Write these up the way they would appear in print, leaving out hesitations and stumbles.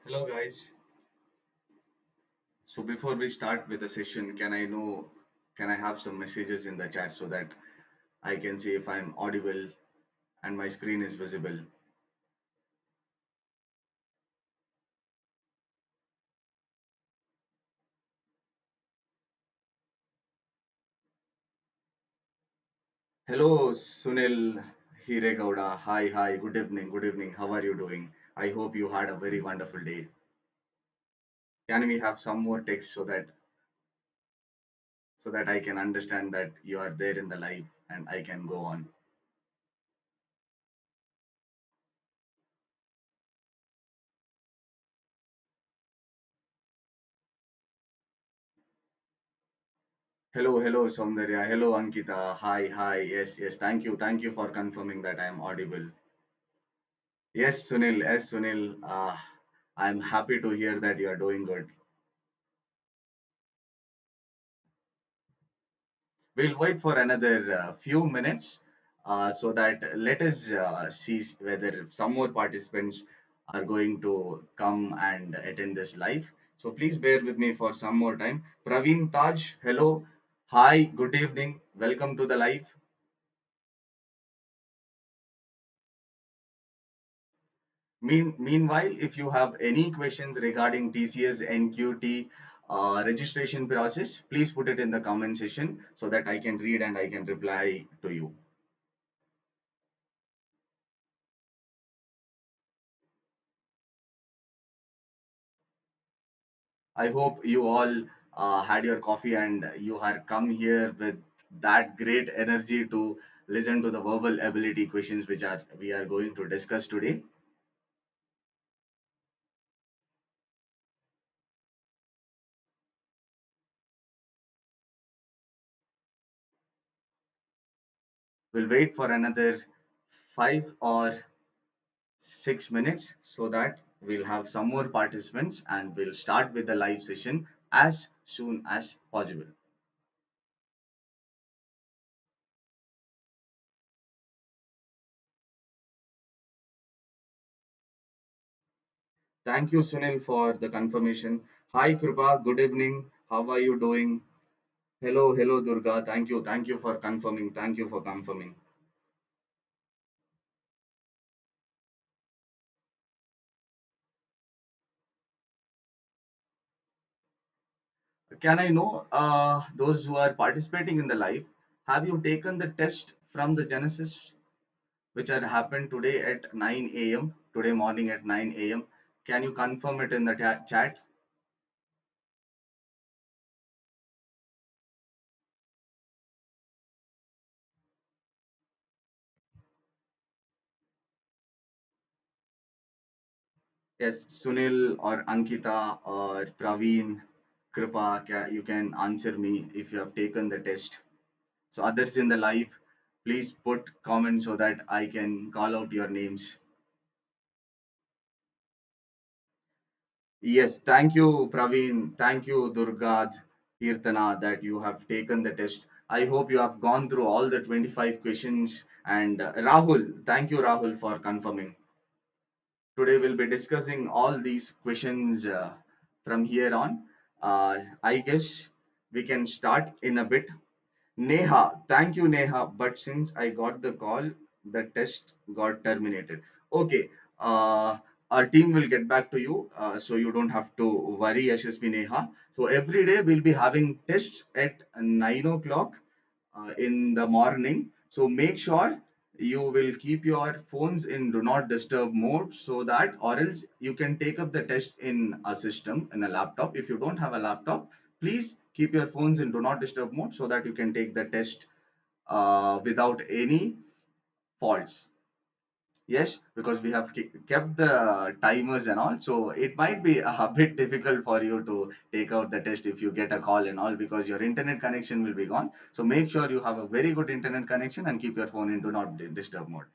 Hello guys. So before we start with the session, can I have some messages in the chat so that I can see if I'm audible and my screen is visible? Hello Sunil Hiregowda. Hi. Good evening. How are you doing? I hope you had a very wonderful day. Can we have some more text so that I can understand that you are there in the live and I can go on? Hello Soundarya. Hello Ankita. Hi. Yes. Thank you for confirming that I am audible. Yes, Sunil. I'm happy to hear that you are doing good. We'll wait for another few minutes so that let us see whether some more participants are going to come and attend this live. So please bear with me for some more time. Praveen Taj, hello. Hi, good evening. Welcome to the live. Meanwhile, if you have any questions regarding TCS NQT registration process, please put it in the comment section so that I can read and I can reply to you. I hope you all had your coffee and you have come here with that great energy to listen to the verbal ability questions which are we are going to discuss today. We'll wait for another 5 or 6 minutes so that we'll have some more participants and we'll start with the live session as soon as possible. Thank you, Sunil, for the confirmation. Hi, Krupa. Good evening. How are you doing? Hello, Durga. Thank you for confirming. Thank you for confirming. Can I know those who are participating in the live? Have you taken the test from the Genesis which had happened today at 9 a.m. Today morning at 9 a.m. Can you confirm it in the chat? Yes, Sunil or Ankita or Praveen, Kripa, you can answer me if you have taken the test. So others in the live, please put comments so that I can call out your names. Yes, thank you, Praveen. Thank you, Durgad, Kirtana, that you have taken the test. I hope you have gone through all the 25 questions. And Rahul, thank you, Rahul, for confirming. Today we'll be discussing all these questions from here on. I guess we can start in a bit. Neha, thank you, Neha. But since I got the call, the test got terminated. Okay, our team will get back to you, so you don't have to worry, SSP Neha. So every day we'll be having tests at 9 o'clock in the morning. So make sure you will keep your phones in do not disturb mode so that, or else you can take up the test in a system, in a laptop. If you don't have a laptop, please keep your phones in do not disturb mode so that you can take the test without any faults. Yes, because we have kept the timers and all, so it might be a bit difficult for you to take out the test if you get a call and all because your internet connection will be gone. So make sure you have a very good internet connection and keep your phone in do not disturb mode.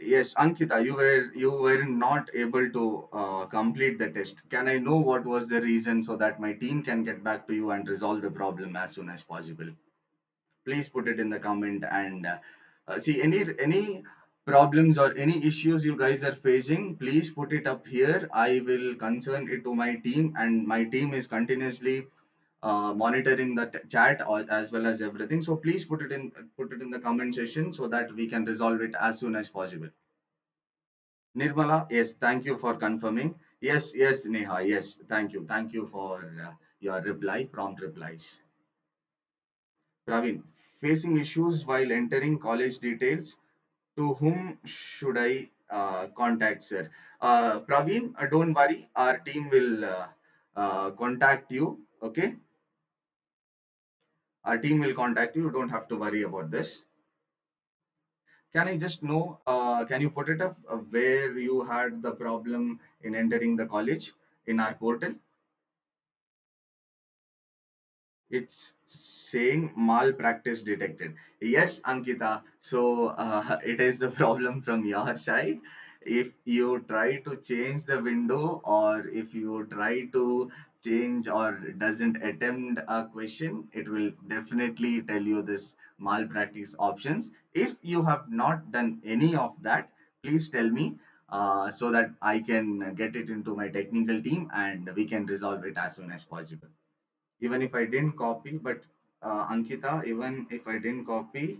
Yes, Ankita, you were not able to complete the test. Can I know what was the reason so that my team can get back to you and resolve the problem as soon as possible? Please put it in the comment and see any problems or any issues you guys are facing, please put it up here. I will concern it to my team, and my team is continuously monitoring the chat or as well as everything. So please put it in the comment section so that we can resolve it as soon as possible. Nirmala, yes, thank you for confirming. Yes, yes, Neha, yes, thank you for your reply, prompt replies. Praveen, facing issues while entering college details. To whom should I contact, sir? Praveen, don't worry, our team will contact you. Okay, our team will contact you. You don't have to worry about this. Can I just know, can you put it up where you had the problem in entering the college in our portal? It's saying malpractice detected. Yes, Ankita. So it is the problem from your side. If you try to change the window, or if you try to change or doesn't attempt a question, it will definitely tell you this malpractice options. If you have not done any of that, please tell me so that I can get it into my technical team and we can resolve it as soon as possible. Even if I didn't copy, but Ankita, even if I didn't copy,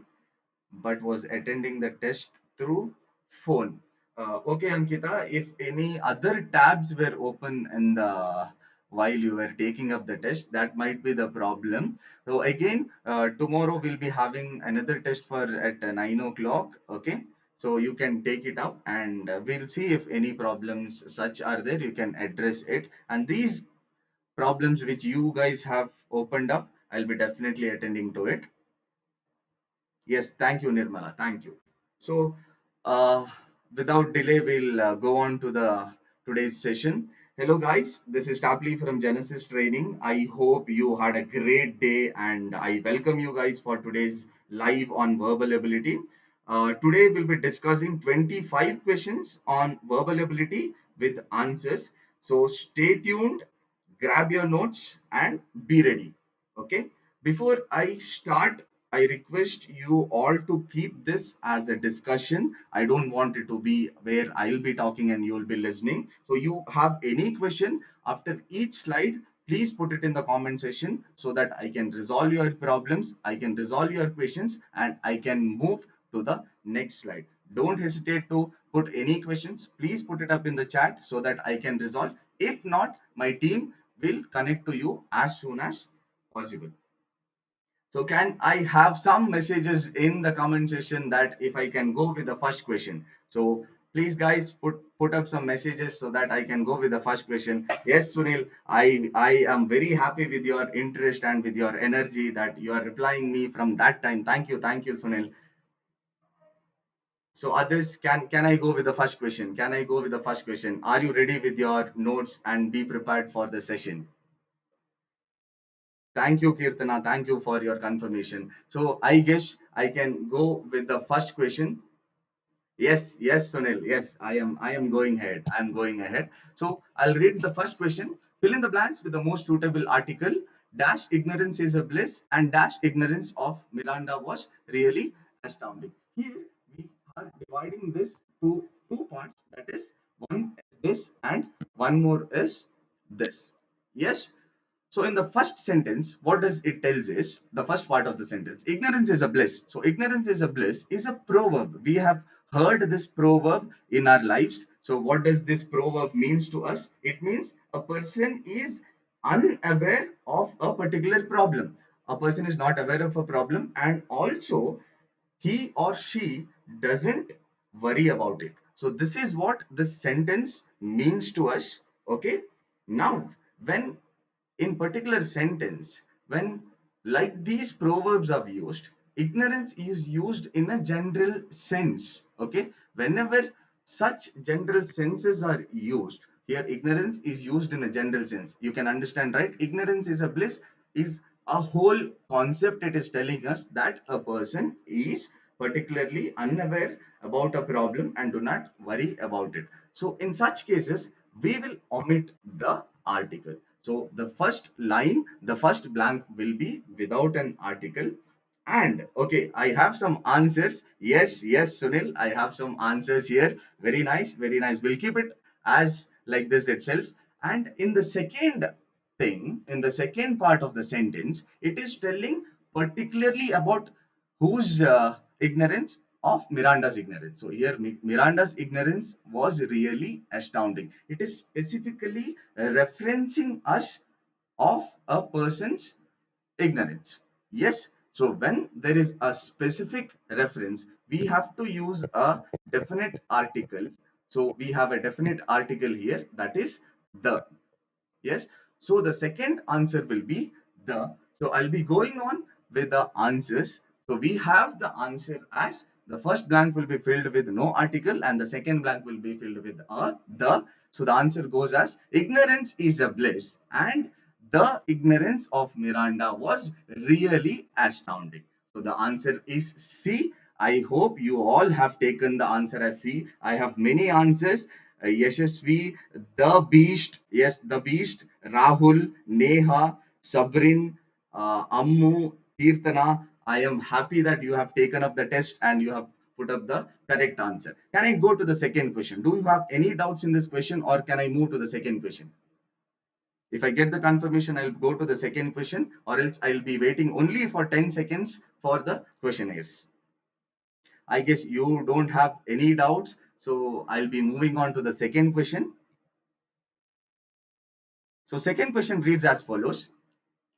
but was attending the test through phone. Okay, Ankita, if any other tabs were open in the while you were taking up the test, that might be the problem. So again, tomorrow we'll be having another test for at 9 o'clock. Okay, so you can take it up, and we'll see if any problems such are there. You can address it, and these problems which you guys have opened up, I'll be definitely attending to it. Yes, thank you, Nirmala. Thank you. So, uh, without delay, we'll go on to the today's session. Hello, guys. This is Tapli from Genesis Training. I hope you had a great day, and I welcome you guys for today's live on verbal ability. Today, we'll be discussing 25 questions on verbal ability with answers. So, stay tuned, grab your notes, and be ready. Okay. Before I start, I request you all to keep this as a discussion. I don't want it to be where I'll be talking and you'll be listening. So, you have any question after each slide, please put it in the comment section so that I can resolve your problems, I can resolve your questions, and I can move to the next slide. Don't hesitate to put any questions. Please put it up in the chat so that I can resolve. If not, my team will connect to you as soon as possible. So can I have some messages in the comment section that if I can go with the first question? So please guys put up some messages so that I can go with the first question. Yes, Sunil, I am very happy with your interest and with your energy that you are replying me from that time. Thank you, Sunil. So others, can I go with the first question? Can I go with the first question? Are you ready with your notes and be prepared for the session? Thank you, Kirtana. Thank you for your confirmation. So I guess I can go with the first question. Yes, yes, Sunil. Yes, I am going ahead. I am going ahead. So I'll read the first question. Fill in the blanks with the most suitable article. Dash ignorance is a bliss, and dash ignorance of Miranda was really astounding. Here we are dividing this to two parts. That is, one is this, and one more is this. Yes. So in the first sentence, what does it tells is the first part of the sentence. Ignorance is a bliss. So ignorance is a bliss is a proverb. We have heard this proverb in our lives. So what does this proverb means to us? It means a person is unaware of a particular problem. A person is not aware of a problem, and also he or she doesn't worry about it. So this is what this sentence means to us. Okay. Now, when in particular sentence, when like these proverbs are used, ignorance is used in a general sense. Okay, whenever such general senses are used, here ignorance is used in a general sense. You can understand, right? Ignorance is a bliss is a whole concept. It is telling us that a person is particularly unaware about a problem and do not worry about it. So in such cases, we will omit the article. So the first line, the first blank will be without an article. And okay, I have some answers. Yes, yes, Sunil, I have some answers here. Very nice, very nice. We'll keep it as like this itself. And in the second thing, in the second part of the sentence, it is telling particularly about whose ignorance of Miranda's ignorance. So here, Miranda's ignorance was really astounding. It is specifically referencing us of a person's ignorance. Yes. So when there is a specific reference, we have to use a definite article. So we have a definite article here, that is the. Yes. So the second answer will be the. So I'll be going on with the answers. So we have the answer as the first blank will be filled with no article and the second blank will be filled with a the. So the answer goes as ignorance is a bliss and the ignorance of Miranda was really astounding. So the answer is C. I hope you all have taken the answer as C. I have many answers. Yashasvi, the Beast, yes, the Beast, Rahul, Neha, Sabrin, Ammu, Kirtana. I am happy that you have taken up the test and you have put up the correct answer. Can I go to the second question? Do you have any doubts in this question or can I move to the second question? If I get the confirmation, I'll go to the second question or else I'll be waiting only for 10 seconds for the questionnaires. I guess you don't have any doubts. So I'll be moving on to the second question. So second question reads as follows.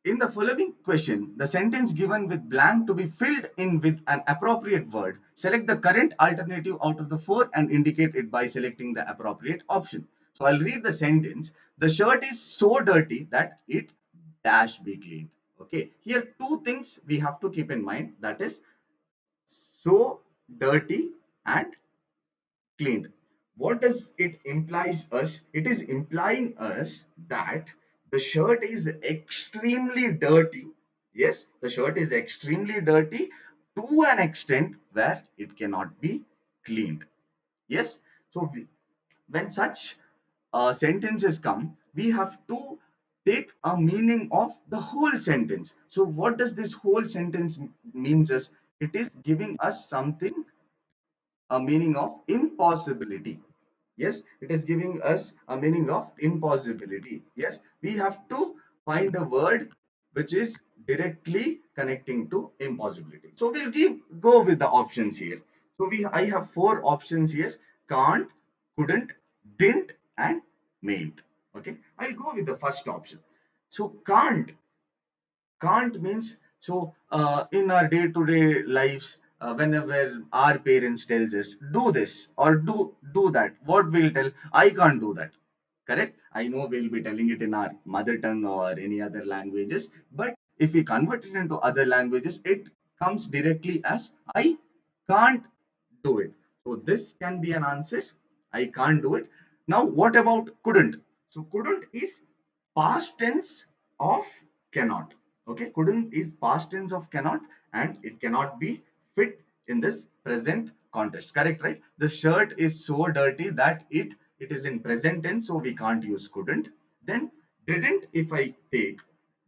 In the following question, the sentence given with blank to be filled in with an appropriate word. Select the current alternative out of the four and indicate it by selecting the appropriate option. So I'll read the sentence. The shirt is so dirty that it dash be cleaned. Okay, here two things we have to keep in mind, that is so dirty and cleaned. What does it implies us? It is implying us that the shirt is extremely dirty. Yes, the shirt is extremely dirty to an extent where it cannot be cleaned. Yes, so when such sentences come, we have to take a meaning of the whole sentence. So what does this whole sentence means us? It is giving us something, a meaning of impossibility. Yes, it is giving us a meaning of impossibility. Yes, we have to find a word which is directly connecting to impossibility. So we'll go with the options here. So I have four options here: can't, couldn't, didn't, and mayn't. Okay, I'll go with the first option. So can't means, so in our day-to-day lives, whenever our parents tells us do this or do that, what we'll tell, I can't do that. Correct? I know we'll be telling it in our mother tongue or any other languages, but if we convert it into other languages, it comes directly as I can't do it. So this can be an answer. I can't do it. Now what about couldn't? So couldn't is past tense of cannot. Okay, couldn't is past tense of cannot and it cannot be fit in this present context. Correct, right? The shirt is so dirty that it is in present tense, so we can't use couldn't. Then didn't, if I take,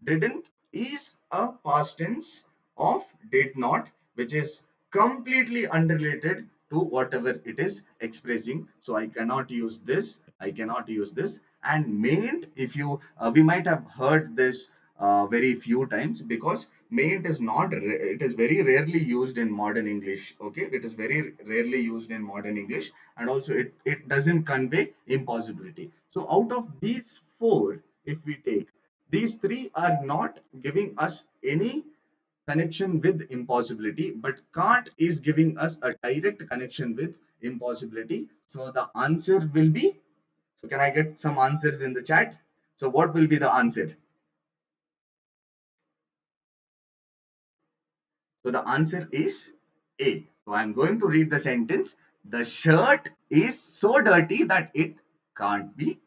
didn't is a past tense of did not, which is completely unrelated to whatever it is expressing. So I cannot use this. I cannot use this. And mayn't, if you we might have heard this very few times, because mayn't is not it is very rarely used in modern English. Okay, it is very rarely used in modern English, and also it doesn't convey impossibility. So out of these four, if we take, these three are not giving us any connection with impossibility, but can't is giving us a direct connection with impossibility. So the answer will be, so can I get some answers in the chat? So what will be the answer? So the answer is A. So I'm going to read the sentence. The shirt is so dirty that it can't be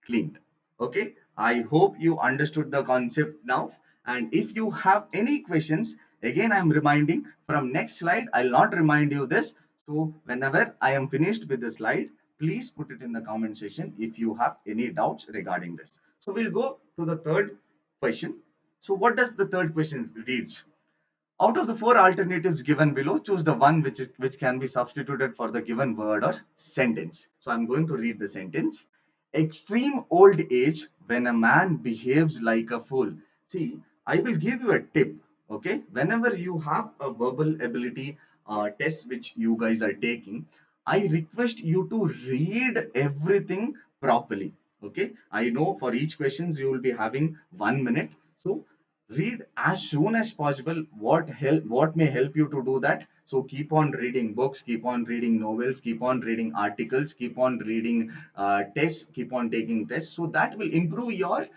cleaned. Okay. I hope you understood the concept now. And if you have any questions, again, I'm reminding from next slide, I'll not remind you this. So whenever I am finished with the slide, please put it in the comment section if you have any doubts regarding this. So we'll go to the third question. So what does the third question reads? Out of the four alternatives given below, choose the one which can be substituted for the given word or sentence. So I'm going to read the sentence. Extreme old age when a man behaves like a fool. See, I will give you a tip. Okay, whenever you have a verbal ability test which you guys are taking, I request you to read everything properly. Okay, I know for each questions you will be having 1 minute. So read as soon as possible. What may help you to do that? So keep on reading books, keep on reading novels, keep on reading articles, keep on reading tests, keep on taking tests, so that will improve your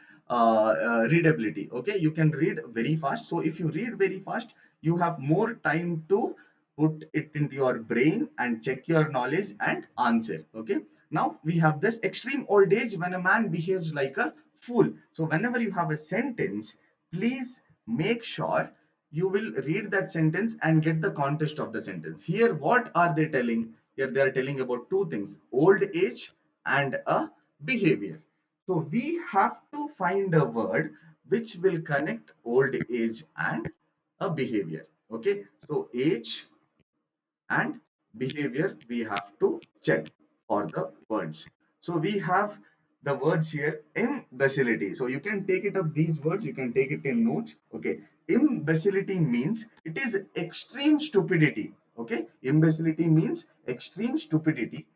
readability. Okay, you can read very fast. So if you read very fast, you have more time to put it into your brain and check your knowledge and answer. Okay, now we have this extreme old age when a man behaves like a fool. So whenever you have a sentence, please make sure you will read that sentence and get the context of the sentence. Here, what are they telling? Here, they are telling about two things: old age and a behavior. So, we have to find a word which will connect old age and a behavior. Okay, so age and behavior we have to check for the words. So we have the words here: imbecility. So you can take it up these words, you can take it in notes. Okay, imbecility means it is extreme stupidity. Okay, imbecility means extreme stupidity,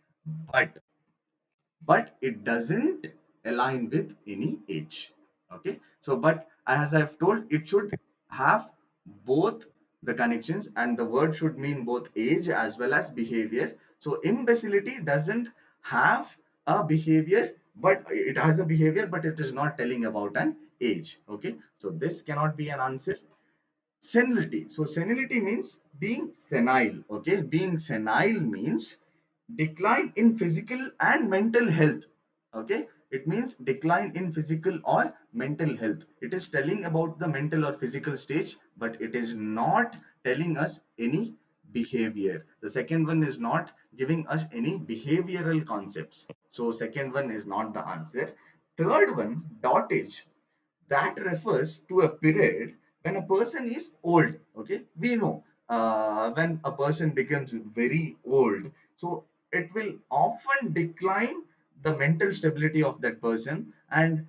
but it doesn't align with any age. Okay, so but as I've told, it should have both the connections, and the word should mean both age as well as behavior. So imbecility doesn't have a behavior, but it has a behavior, but it is not telling about an age. Okay, so this cannot be an answer. Senility. So senility means being senile. Okay, being senile means decline in physical and mental health. Okay, it means decline in physical or mental health. It is telling about the mental or physical stage, but it is not telling us any behavior. The second one is not giving us any behavioral concepts. So second one is not the answer. Third one, dotage, that refers to a period when a person is old. Okay, we know when a person becomes very old, so it will often decline the mental stability of that person. And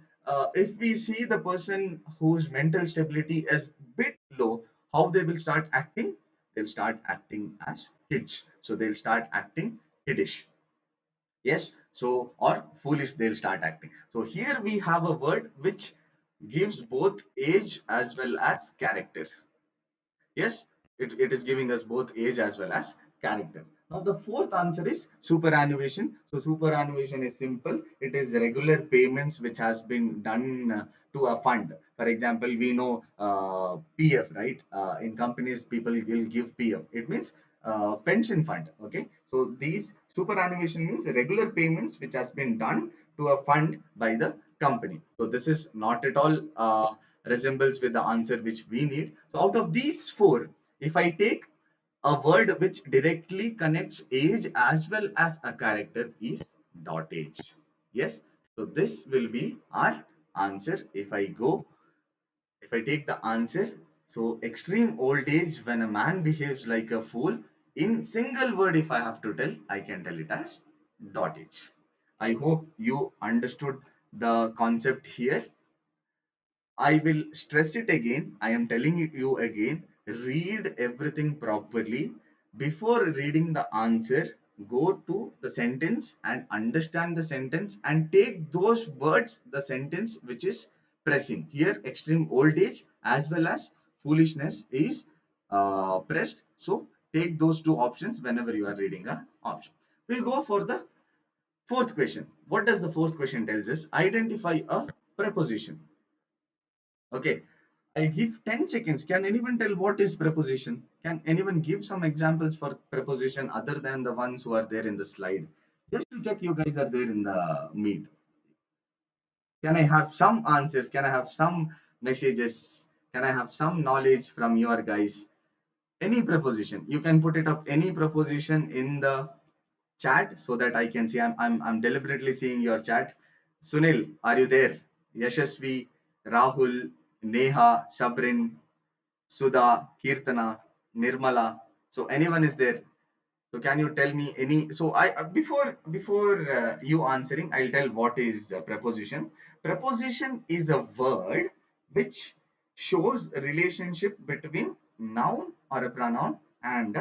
if we see the person whose mental stability is bit low, how they will start acting? They'll start acting as kids, so they'll start acting kiddish. Yes, so or foolish they'll start acting. So here we have a word which gives both age as well as character. Yes, it is giving us both age as well as character. Now the fourth answer is superannuation. So superannuation is simple. It is regular payments which has been done to a fund. For example, we know PF, right? In companies, people will give PF. It means pension fund. Okay, so these superannuation means regular payments which has been done to a fund by the company. So this is not at all resembles with the answer which we need. So out of these four, if I take a word which directly connects age as well as a character, is dotage. Yes, so this will be our answer. If I take the answer, so extreme old age when a man behaves like a fool, in single word, if I have to tell, I can tell it as dotage. I hope you understood the concept here. I will stress it again. I am telling you again, read everything properly. Before reading the answer, go to the sentence and understand the sentence and take those words, the sentence which is pressing. Here, extreme old age as well as foolishness is pressed. So, take those two options whenever you are reading a option. We'll go for the fourth question. What does the fourth question tells us? Identify a preposition. Okay, I'll give 10 seconds. Can anyone tell what is preposition? Can anyone give some examples for preposition other than the ones who are there in the slide? Just to check you guys are there in the meet. Can I have some answers? Can I have some messages? Can I have some knowledge from your guys? Any preposition. You can put it up any preposition in the chat so that I can see. I'm deliberately seeing your chat. Sunil, are you there? Yashasvi, Rahul, Neha, Sabrin, Sudha, Kirtana, Nirmala. So anyone is there? So can you tell me any? So before you answering, I'll tell what is a preposition. Preposition is a word which shows a relationship between noun or a pronoun and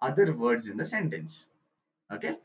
other words in the sentence. Okay.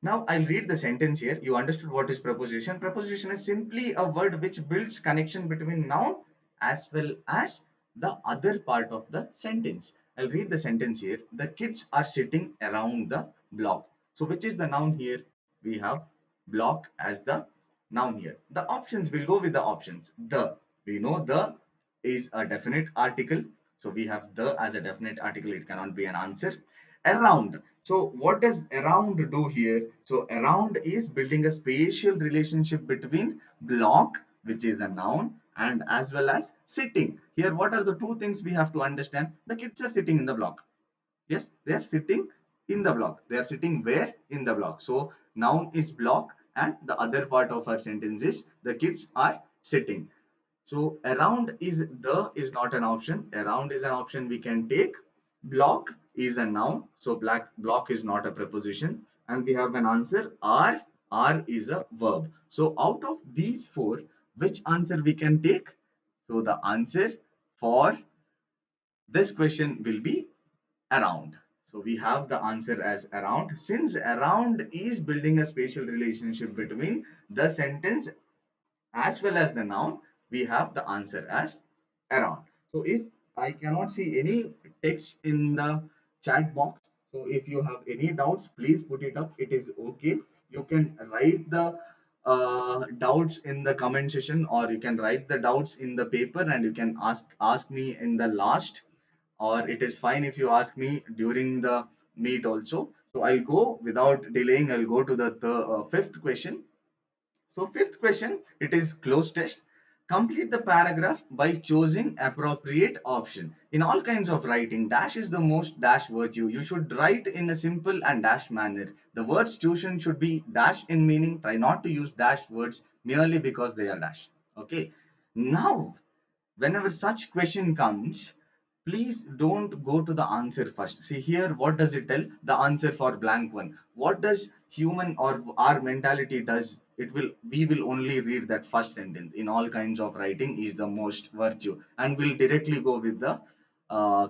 Now I'll read the sentence here. You understood what is preposition. Preposition is simply a word which builds connection between noun as well as the other part of the sentence. I'll read the sentence here. The kids are sitting around the block. So which is the noun here? We have block as the noun here. The options, will go with the options. The, we know the is a definite article. So we have the as a definite article. It cannot be an answer. Around. So what does around do here? So around is building a spatial relationship between block, which is a noun, and as well as sitting. Here, what are the two things we have to understand? The kids are sitting in the block. Yes, they are sitting in the block. They are sitting where? In the block. So noun is block, and the other part of our sentence is the kids are sitting. So around is not an option. Around is an option we can take. Block is a noun. So block is not a preposition. And we have an answer. Are is a verb. So out of these four, which answer we can take? So the answer for this question will be around. So we have the answer as around. Since around is building a spatial relationship between the sentence as well as the noun, we have the answer as around. So if I cannot see any text in the chat box, so if you have any doubts, please put it up. It is okay. You can write the doubts in the comment section, or you can write the doubts in the paper, and you can ask me in the last, or it is fine if you ask me during the meet also. So I'll go without delaying. I'll go to the fifth question. So fifth question, it is close test. Complete the paragraph by choosing appropriate option. In all kinds of writing, dash is the most dash virtue. You should write in a simple and dash manner. The words chosen should be dash in meaning. Try not to use dash words merely because they are dash. Okay. Now, whenever such question comes, please don't go to the answer first. See here, what does it tell? The answer for blank one. What does human or our mentality does? It will, we will only read that first sentence. In all kinds of writing is the most virtue, and we'll directly go with the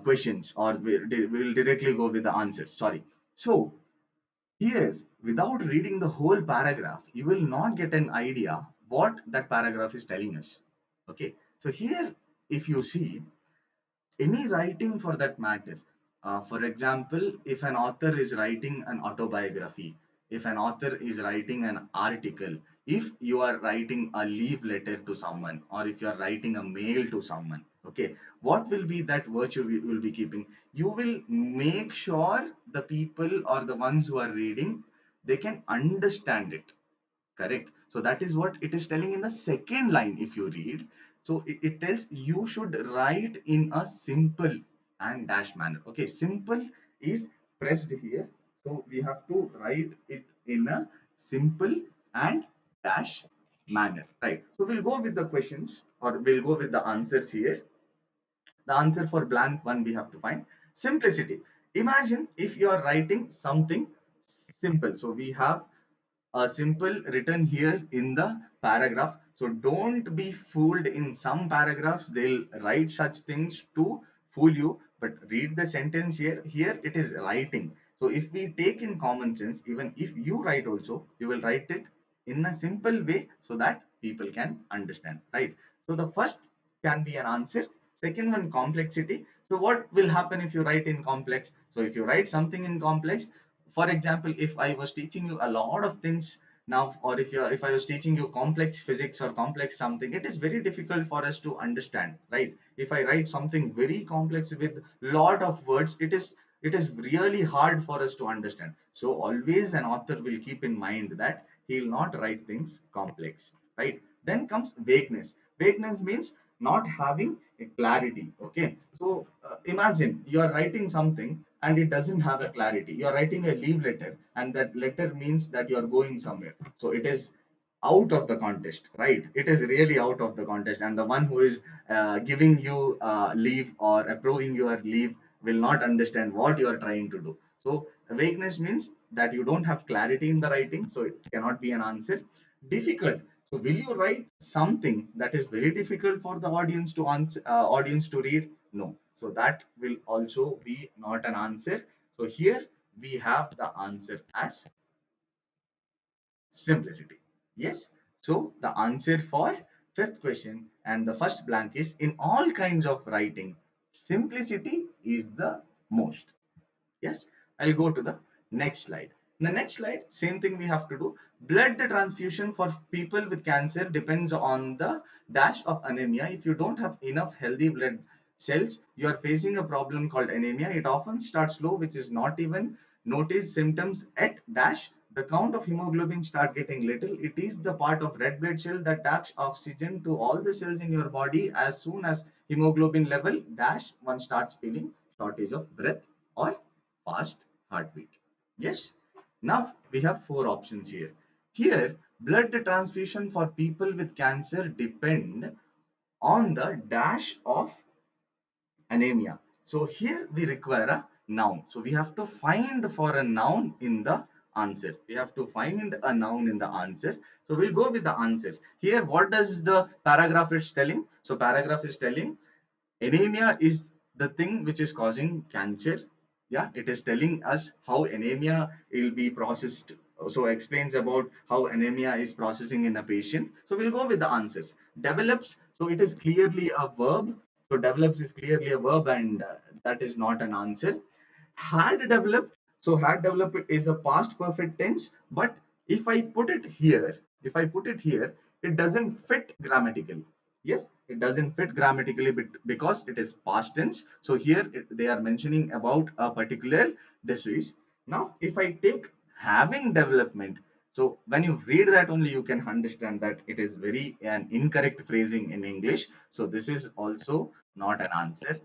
questions, or we'll directly go with the answers. Sorry. So here, without reading the whole paragraph, you will not get an idea what that paragraph is telling us. Okay. So here, if you see, any writing for that matter. For example, if an author is writing an autobiography, if an author is writing an article, if you are writing a leave letter to someone, or if you are writing a mail to someone, okay, what will be that virtue you will be keeping? You will make sure the people or the ones who are reading, they can understand it. Correct. So that is what it is telling in the second line. If you read, so it tells you should write in a simple and dash manner. Okay, simple is pressed here. So we have to write it in a simple and dash manner. Right. So we'll go with the questions, or we'll go with the answers here. The answer for blank one we have to find. Simplicity. Imagine if you are writing something simple. So we have a simple written here in the paragraph. So don't be fooled. In some paragraphs they'll write such things to fool you, but read the sentence here. Here it is writing. So if we take in common sense, even if you write also, you will write it in a simple way so that people can understand, right? So the first can be an answer. Second one, complexity. So what will happen if you write in complex? So if you write something in complex, for example, if I was teaching you a lot of things now, or if I was teaching you complex physics or complex something, it is very difficult for us to understand, right? If I write something very complex with lot of words, it is really hard for us to understand. So always an author will keep in mind that he will not write things complex, right? Then comes vagueness. Vagueness means not having a clarity. Okay, so imagine you are writing something and it doesn't have a clarity. You are writing a leave letter, and that letter means that you are going somewhere. So it is out of the contest, right? It is really out of the contest, and the one who is giving you leave or approving your leave will not understand what you are trying to do. So vagueness means that you don't have clarity in the writing, so it cannot be an answer. Difficult. So will you write something that is very difficult for the audience to answer, audience to read? No. So that will also be not an answer. So here we have the answer as simplicity. Yes. So the answer for fifth question and the first blank is in all kinds of writing, simplicity is the most. Yes, I'll go to the next slide. In the next slide, same thing we have to do. Blood transfusion for people with cancer depends on the dash of anemia. If you don't have enough healthy blood cells, you are facing a problem called anemia. It often starts slow, which is not even notice symptoms at dash. The count of hemoglobin start getting little. It is the part of red blood cell that takes oxygen to all the cells in your body. As soon as hemoglobin level dash, one starts feeling shortage of breath or fast heartbeat. Yes. Now we have four options here. Here, blood transfusion for people with cancer depend on the dash of anemia. So here we require a noun. So we have to find for a noun in the answer. We have to find a noun in the answer. So we'll go with the answers. Here, what does the paragraph is telling? So paragraph is telling anemia is the thing which is causing cancer. Yeah, it is telling us how anemia will be processed. So explains about how anemia is processing in a patient. So we'll go with the answers. Develops, so it is clearly a verb. So develops is clearly a verb, and that is not an answer. Had developed, so had developed is a past perfect tense, but if I put it here, it doesn't fit grammatically. Yes, it doesn't fit grammatically because it is past tense. So here they are mentioning about a particular disease. Now if I take having development, so when you read that only you can understand that it is very an incorrect phrasing in English. So this is also not an answer.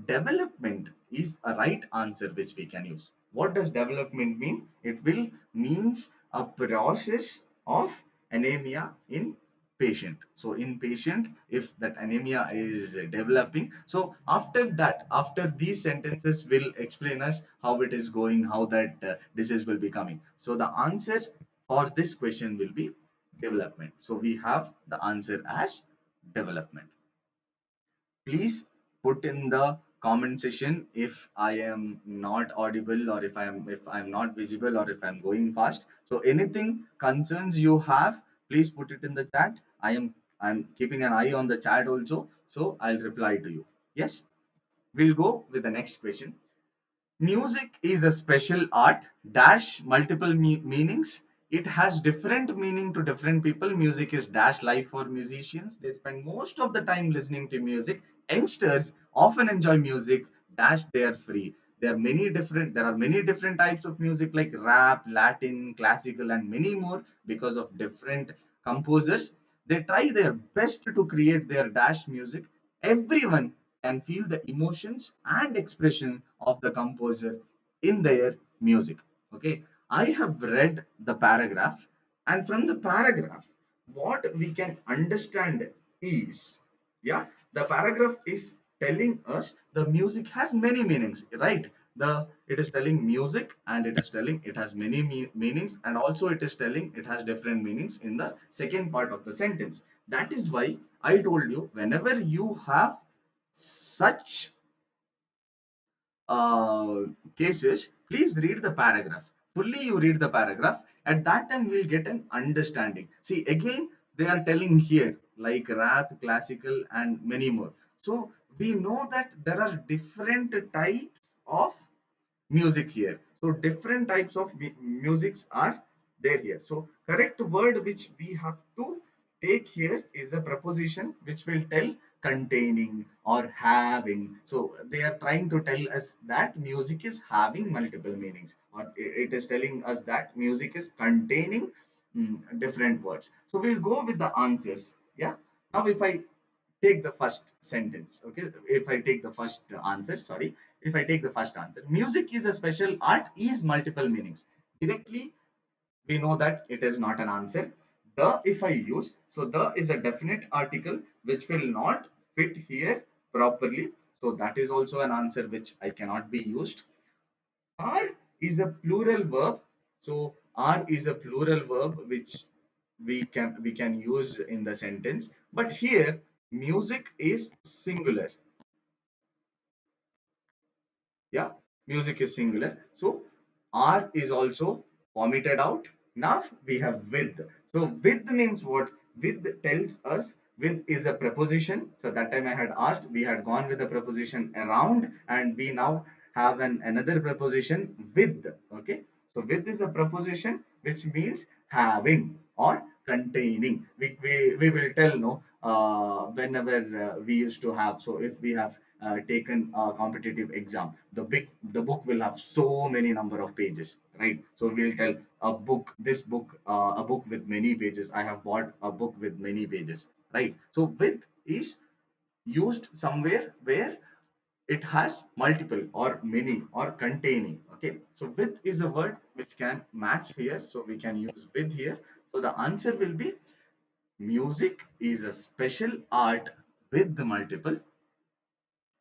Development is a right answer which we can use. What does development mean? It will means a process of anemia in patient. So in patient, if that anemia is developing, so after that, after these sentences will explain us how it is going, how that disease will be coming. So the answer for this question will be development. So we have the answer as development. Please put in the comment section if I am not audible, or if I'm not visible, or if I'm going fast. So anything concerns you have, please put it in the chat. I'm keeping an eye on the chat also, so I'll reply to you. Yes, we'll go with the next question. Music is a special art dash multiple meanings. It has different meaning to different people. Music is dash life for musicians. They spend most of the time listening to music. Youngsters often enjoy music dash they are free. There are many different types of music like rap, Latin, classical, and many more because of different composers. They try their best to create their dash music. Everyone can feel the emotions and expression of the composer in their music. Okay, I have read the paragraph, and from the paragraph, what we can understand is, yeah, the paragraph is telling us the music has many meanings, right? It is telling music, and it is telling it has many meanings, and also it is telling it has different meanings in the second part of the sentence. That is why I told you, whenever you have such uh, cases, please read the paragraph. Fully, you read the paragraph. At that time, we'll get an understanding. See, again, they are telling here like rap, classical, and many more. So, we know that there are different types of music here. So different types of musics are there here. So correct word which we have to take here is a preposition which will tell containing or having. So they are trying to tell us that music is having multiple meanings, or it is telling us that music is containing different words. So we'll go with the answers. Yeah. Now if I take the first sentence, okay, if I take the first answer, sorry, if I take the first answer, music is a special art is multiple meanings. Directly we know that it is not an answer. The if I use, so the is a definite article which will not fit here properly. So that is also an answer which I cannot be used. Are is a plural verb. So are is a plural verb which we can use in the sentence. But here music is singular. Yeah, music is singular, so r is also vomited out. Now we have with. So with means what? With tells us, with is a preposition. So that time I had asked, we had gone with the preposition around, and we now have another preposition with. Okay, so with is a preposition which means having or containing. We will tell, no, whenever we used to have. So if we have taken a competitive exam, the book will have so many number of pages, right? So we'll tell a book, this book, a book with many pages. I have bought a book with many pages, right? So with is used somewhere where it has multiple or many or containing. Okay, so with is a word which can match here, so we can use with here. So the answer will be music is a special art with the multiple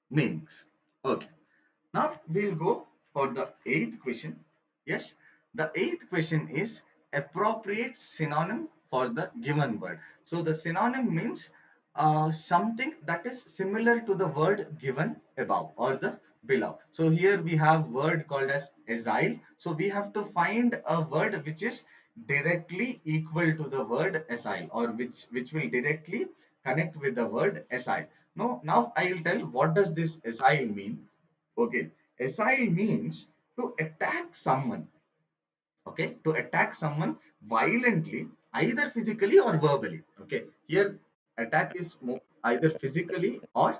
meanings. Okay, now we'll go for the eighth question. Yes, the eighth question is appropriate synonym for the given word. So the synonym means something that is similar to the word given above or the below. So here we have word called as asile. So we have to find a word which is directly equal to the word asile, or which will directly connect with the word asile. Now I will tell what does this asile mean. Okay, assail means to attack someone. Okay, to attack someone violently, either physically or verbally. Okay, here attack is either physically or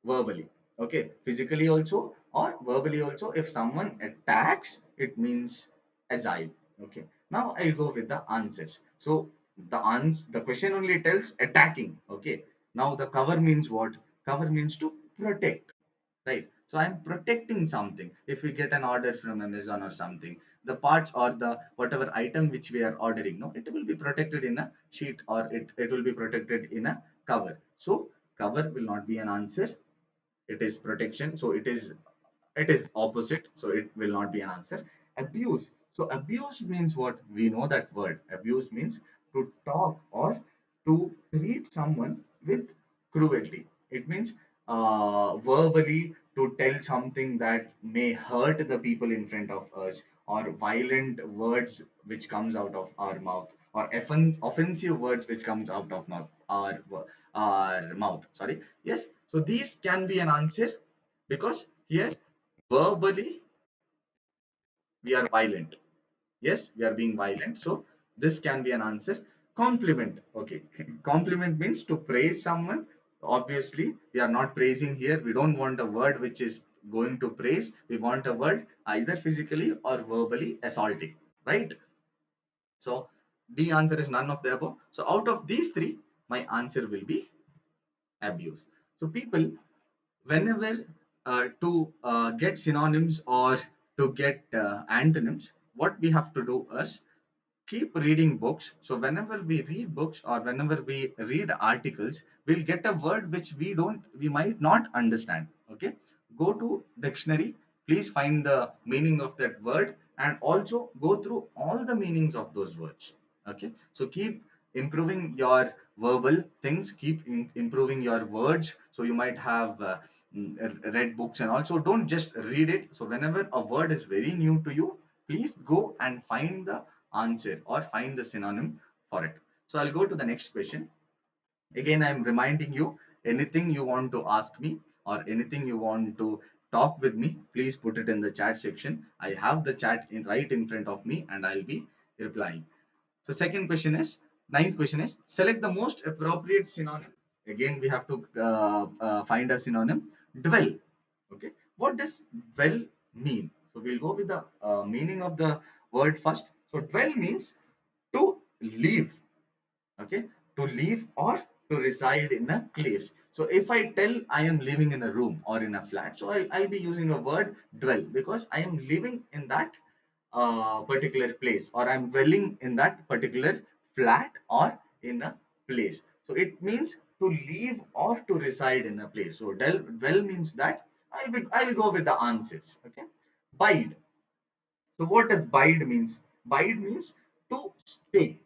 verbally. Okay, physically also or verbally also. If someone attacks, it means assail. Okay, now I'll go with the answers. So the question only tells attacking. Okay, now the cover means what? Cover means to protect, right? So I'm protecting something. If we get an order from Amazon or something, the parts or the whatever item which we are ordering, no, it will be protected in a sheet, or it will be protected in a cover. So cover will not be an answer. It is protection, so it is opposite, so it will not be an answer. Abuse. So abuse means what? We know that word. Abuse means to talk or to treat someone with cruelty. It means verbally to tell something that may hurt the people in front of us, or violent words which comes out of our mouth, or offensive words which comes out of our mouth. Sorry. Yes. So these can be an answer, because here verbally we are violent. Yes, we are being violent. So this can be an answer. Compliment. Okay. Compliment means to praise someone. Obviously, we are not praising here. We don't want a word which is going to praise. We want a word either physically or verbally assaulting. Right? So the answer is none of the above. So out of these three, my answer will be abuse. So people, whenever to get synonyms or to get antonyms, what we have to do is keep reading books. So whenever we read books or whenever we read articles, we'll get a word which we might not understand. Okay, go to dictionary, please find the meaning of that word, and also go through all the meanings of those words. Okay, so keep improving your verbal things, keep improving your words. So you might have read books, and also don't just read it. So whenever a word is very new to you, please go and find the answer or find the synonym for it. So I'll go to the next question. Again, I'm reminding you, anything you want to ask me or anything you want to talk with me, please put it in the chat section. I have the chat right in front of me, and I'll be replying. So second question is, ninth question is, select the most appropriate synonym. Again, we have to find a synonym. Dwell. Okay. What does dwell mean? So we'll go with the meaning of the word first. So dwell means to live. Okay, to live or to reside in a place. So if I tell I am living in a room or in a flat, so I'll be using a word dwell, because I am living in that particular place, or I'm dwelling in that particular flat, or in a place. So it means to live or to reside in a place. So dwell means that. I'll go with the answers. Okay. Bide. So what does bide means? Bide means to stay.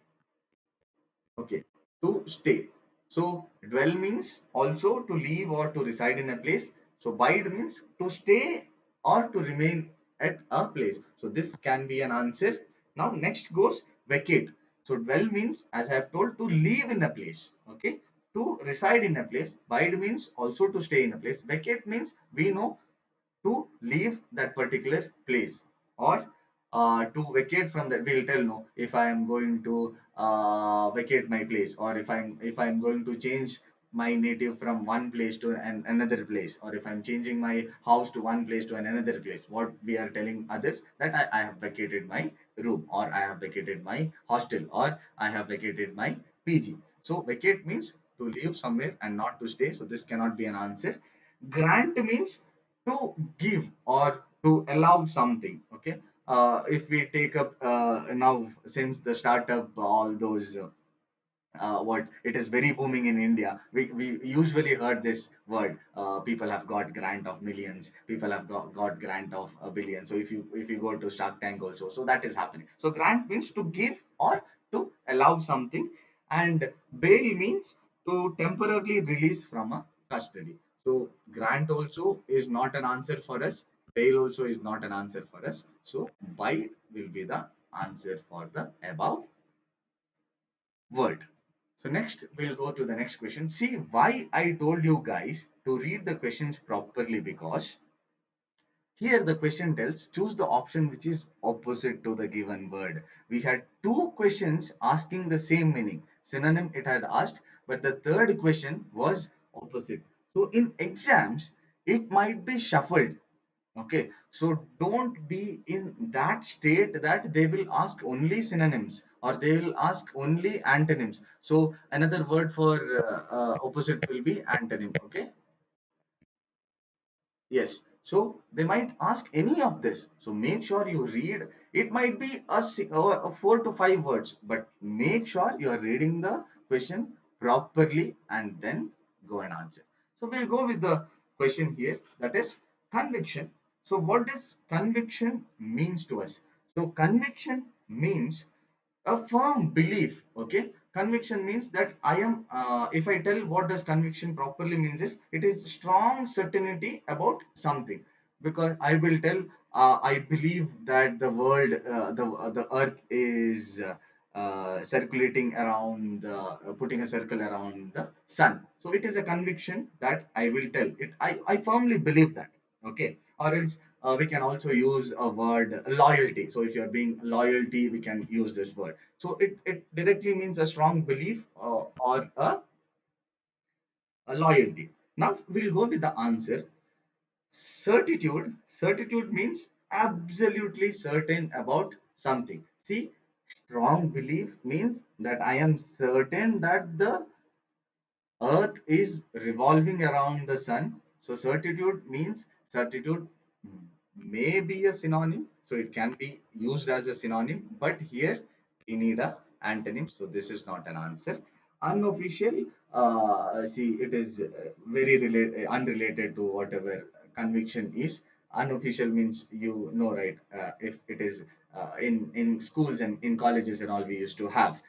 Okay, to stay. So dwell means also to live or to reside in a place. So bide means to stay or to remain at a place. So this can be an answer. Now next goes vacate. So dwell means, as I have told, to live in a place. Okay, to reside in a place. Bide means also to stay in a place. Vacate means we know to leave that particular place, or to vacate from that. We'll tell, no, if I am going to vacate my place, or if I'm going to change my native from one place to another place, or if I'm changing my house to one place to another place, what we are telling others, that I have vacated my room, or I have vacated my hostel, or I have vacated my PG. So vacate means to leave somewhere and not to stay. So this cannot be an answer. Grant means to give or to allow something. Okay. If we take up now, since the startup, all those what it is very booming in India. We usually heard this word. People have got grant of millions. People have got grant of a billion. So if you go to Shark Tank also, so that is happening. So grant means to give or to allow something, and bail means to temporarily release from a custody. So grant also is not an answer for us. Bail also is not an answer for us. So bite will be the answer for the above word. So next we'll go to the next question. See why I told you guys to read the questions properly, because here the question tells choose the option which is opposite to the given word. We had two questions asking the same meaning. Synonym it had asked, but the third question was opposite. So in exams, it might be shuffled. Okay, so don't be in that state that they will ask only synonyms or they will ask only antonyms. So another word for opposite will be antonym. Okay. Yes. So they might ask any of this. So make sure you read. It might be a 4 to 5 words, but make sure you are reading the question properly and then go and answer. So we'll go with the question here. That is conviction. So what does conviction means to us? So conviction means a firm belief. Okay, conviction means that I am if I tell what does conviction properly means, is it is strong certainty about something. Because I will tell, I believe that the world, the earth is circulating around putting a circle around the sun. So it is a conviction that I will tell it. I firmly believe that. Okay. Or else we can also use a word loyalty. So if you're being loyalty, we can use this word. So it directly means a strong belief, or a loyalty. Now we'll go with the answer. Certitude means absolutely certain about something. See, strong belief means that I am certain that the Earth is revolving around the sun. So certitude means certitude may be a synonym. So it can be used as a synonym, but here we need a antonym. So this is not an answer. Unofficial, see, it is very unrelated to whatever conviction is. Unofficial means, you know, right? If it is in schools and in colleges and all, we used to have.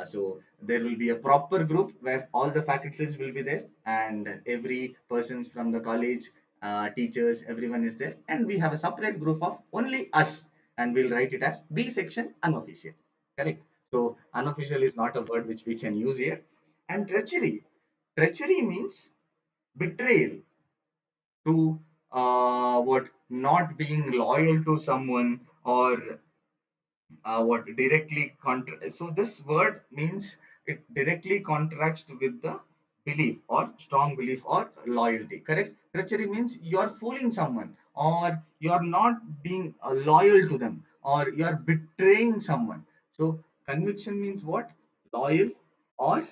So there will be a proper group where all the faculties will be there, and every persons from the college, teachers, everyone is there, and we have a separate group of only us, and we'll write it as B section unofficial. Correct. So unofficial is not a word which we can use here. And treachery. Treachery means betrayal, to what, not being loyal to someone, or what directly contra. So this word means it directly contracts with the belief or strong belief or loyalty. Correct. Treachery means you are fooling someone, or you are not being loyal to them, or you are betraying someone. So conviction means what? Loyal or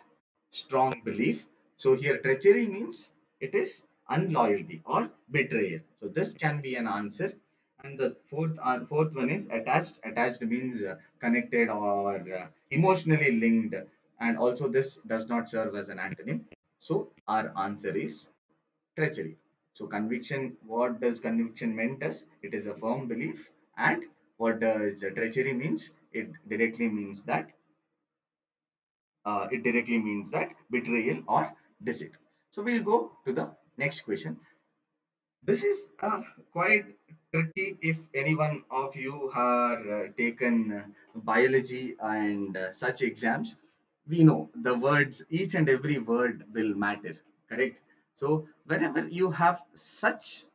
strong belief. So here treachery means it is unloyalty or betrayal. So this can be an answer. And the fourth one is attached. Attached means connected or emotionally linked, and also this does not serve as an antonym. So our answer is treachery. So conviction, what does conviction meant as? It is a firm belief. And what does treachery means? It directly means that betrayal or deceit. So we'll go to the next question. This is quite tricky if any one of you are taken biology and such exams. We know the words, each and every word will matter, correct? So whenever you have such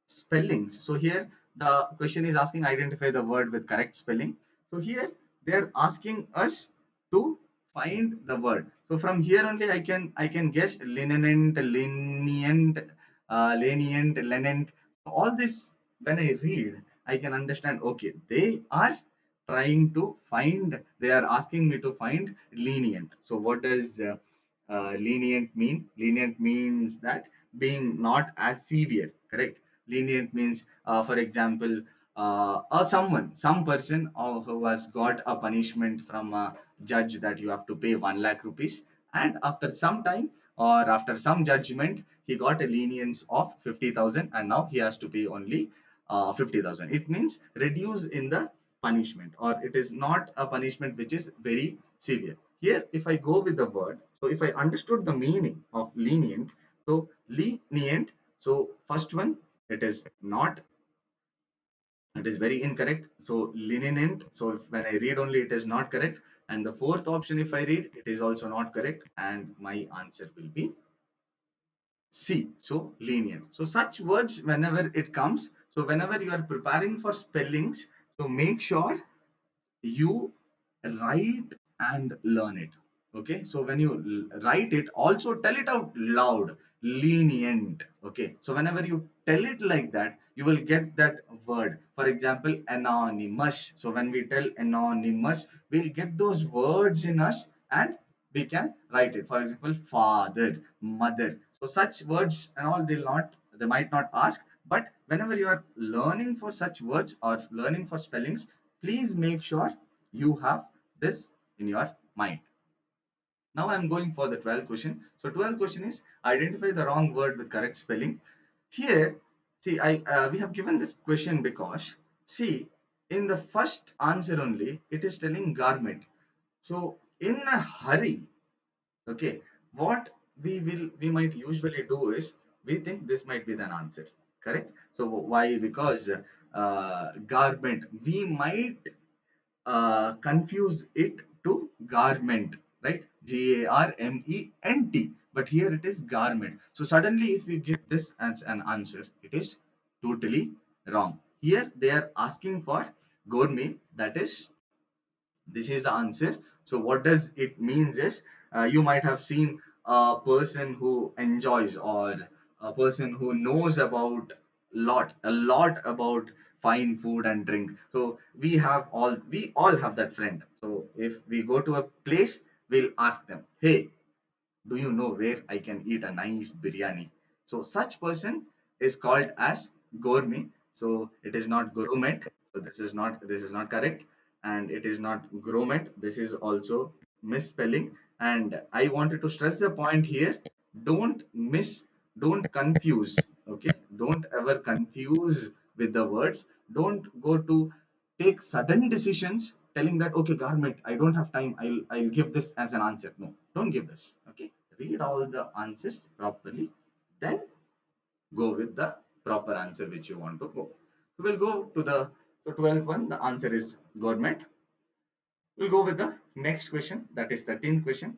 spellings, so here the question is asking identify the word with correct spelling. So here they are asking us to find the word. So from here only I can guess lenient. All this when I read, I can understand. Okay, they are trying to find. They are asking me to find lenient. So what does lenient mean? Lenient means that being not as severe. Correct. Lenient means, for example, some person who has got a punishment from a judge that you have to pay 1 lakh rupees, and after some time or after some judgment he got a lenience of 50,000 and now he has to pay only 50,000. It means reduce in the punishment, or it is not a punishment which is very severe. Here if I go with the word, so if I understood the meaning of lenient, so lenient, so first one, it is not, it is very incorrect. So lenient, so if, when I read only, it is not correct. And the fourth option if I read, it is also not correct, and my answer will be C. So lenient. So such words whenever it comes, so whenever you are preparing for spellings, so make sure you write and learn it. Okay, so when you write it, also tell it out loud. Lenient. Okay, so whenever you tell it like that, you will get that word. For example, anonymous. So when we tell anonymous, we'll get those words in us and we can write it. For example, father, mother. So such words and all, they might not ask, but whenever you are learning for such words or learning for spellings, please make sure you have this in your mind. Now I'm going for the 12th question. So 12th question is identify the wrong word with correct spelling. Here, see, I we have given this question because, see, in the first answer only, it is telling garment. So in a hurry, okay, what we might usually do is we think this might be the answer, correct? So why? Because garment, we might confuse it to garment, right? Garment. But here it is garment. So suddenly, if you give this as an answer, it is totally wrong. Here they are asking for gourmet. That is, this is the answer. So what does it means is, you might have seen a person who enjoys or a person who knows about a lot about fine food and drink. So we all have that friend. So if we go to a place, we'll ask them, hey, do you know where I can eat a nice biryani? So such person is called as gourmet. So it is not gourmet. So this is not correct, and it is not gourmet. This is also misspelling. And I wanted to stress the point here. Don't miss, don't confuse. Okay, don't ever confuse with the words. Don't go to take sudden decisions telling that okay garment, I don't have time, I'll give this as an answer. No, don't give this. Okay, read all the answers properly, then go with the proper answer which you want to go. So we'll go to the 12th one. The answer is government. We'll go with the next question, that is 13th question.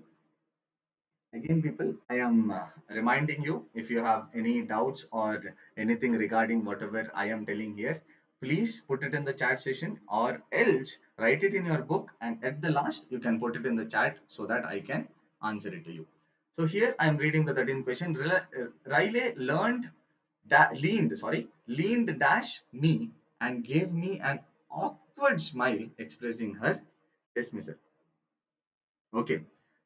Again, people, I am reminding you, if you have any doubts or anything regarding whatever I am telling here, please put it in the chat session, or else write it in your book, and at the last you can put it in the chat so that I can answer it to you. So here I am reading the 13th question. Riley leaned dash me and gave me an awkward smile expressing her dismissal. Okay.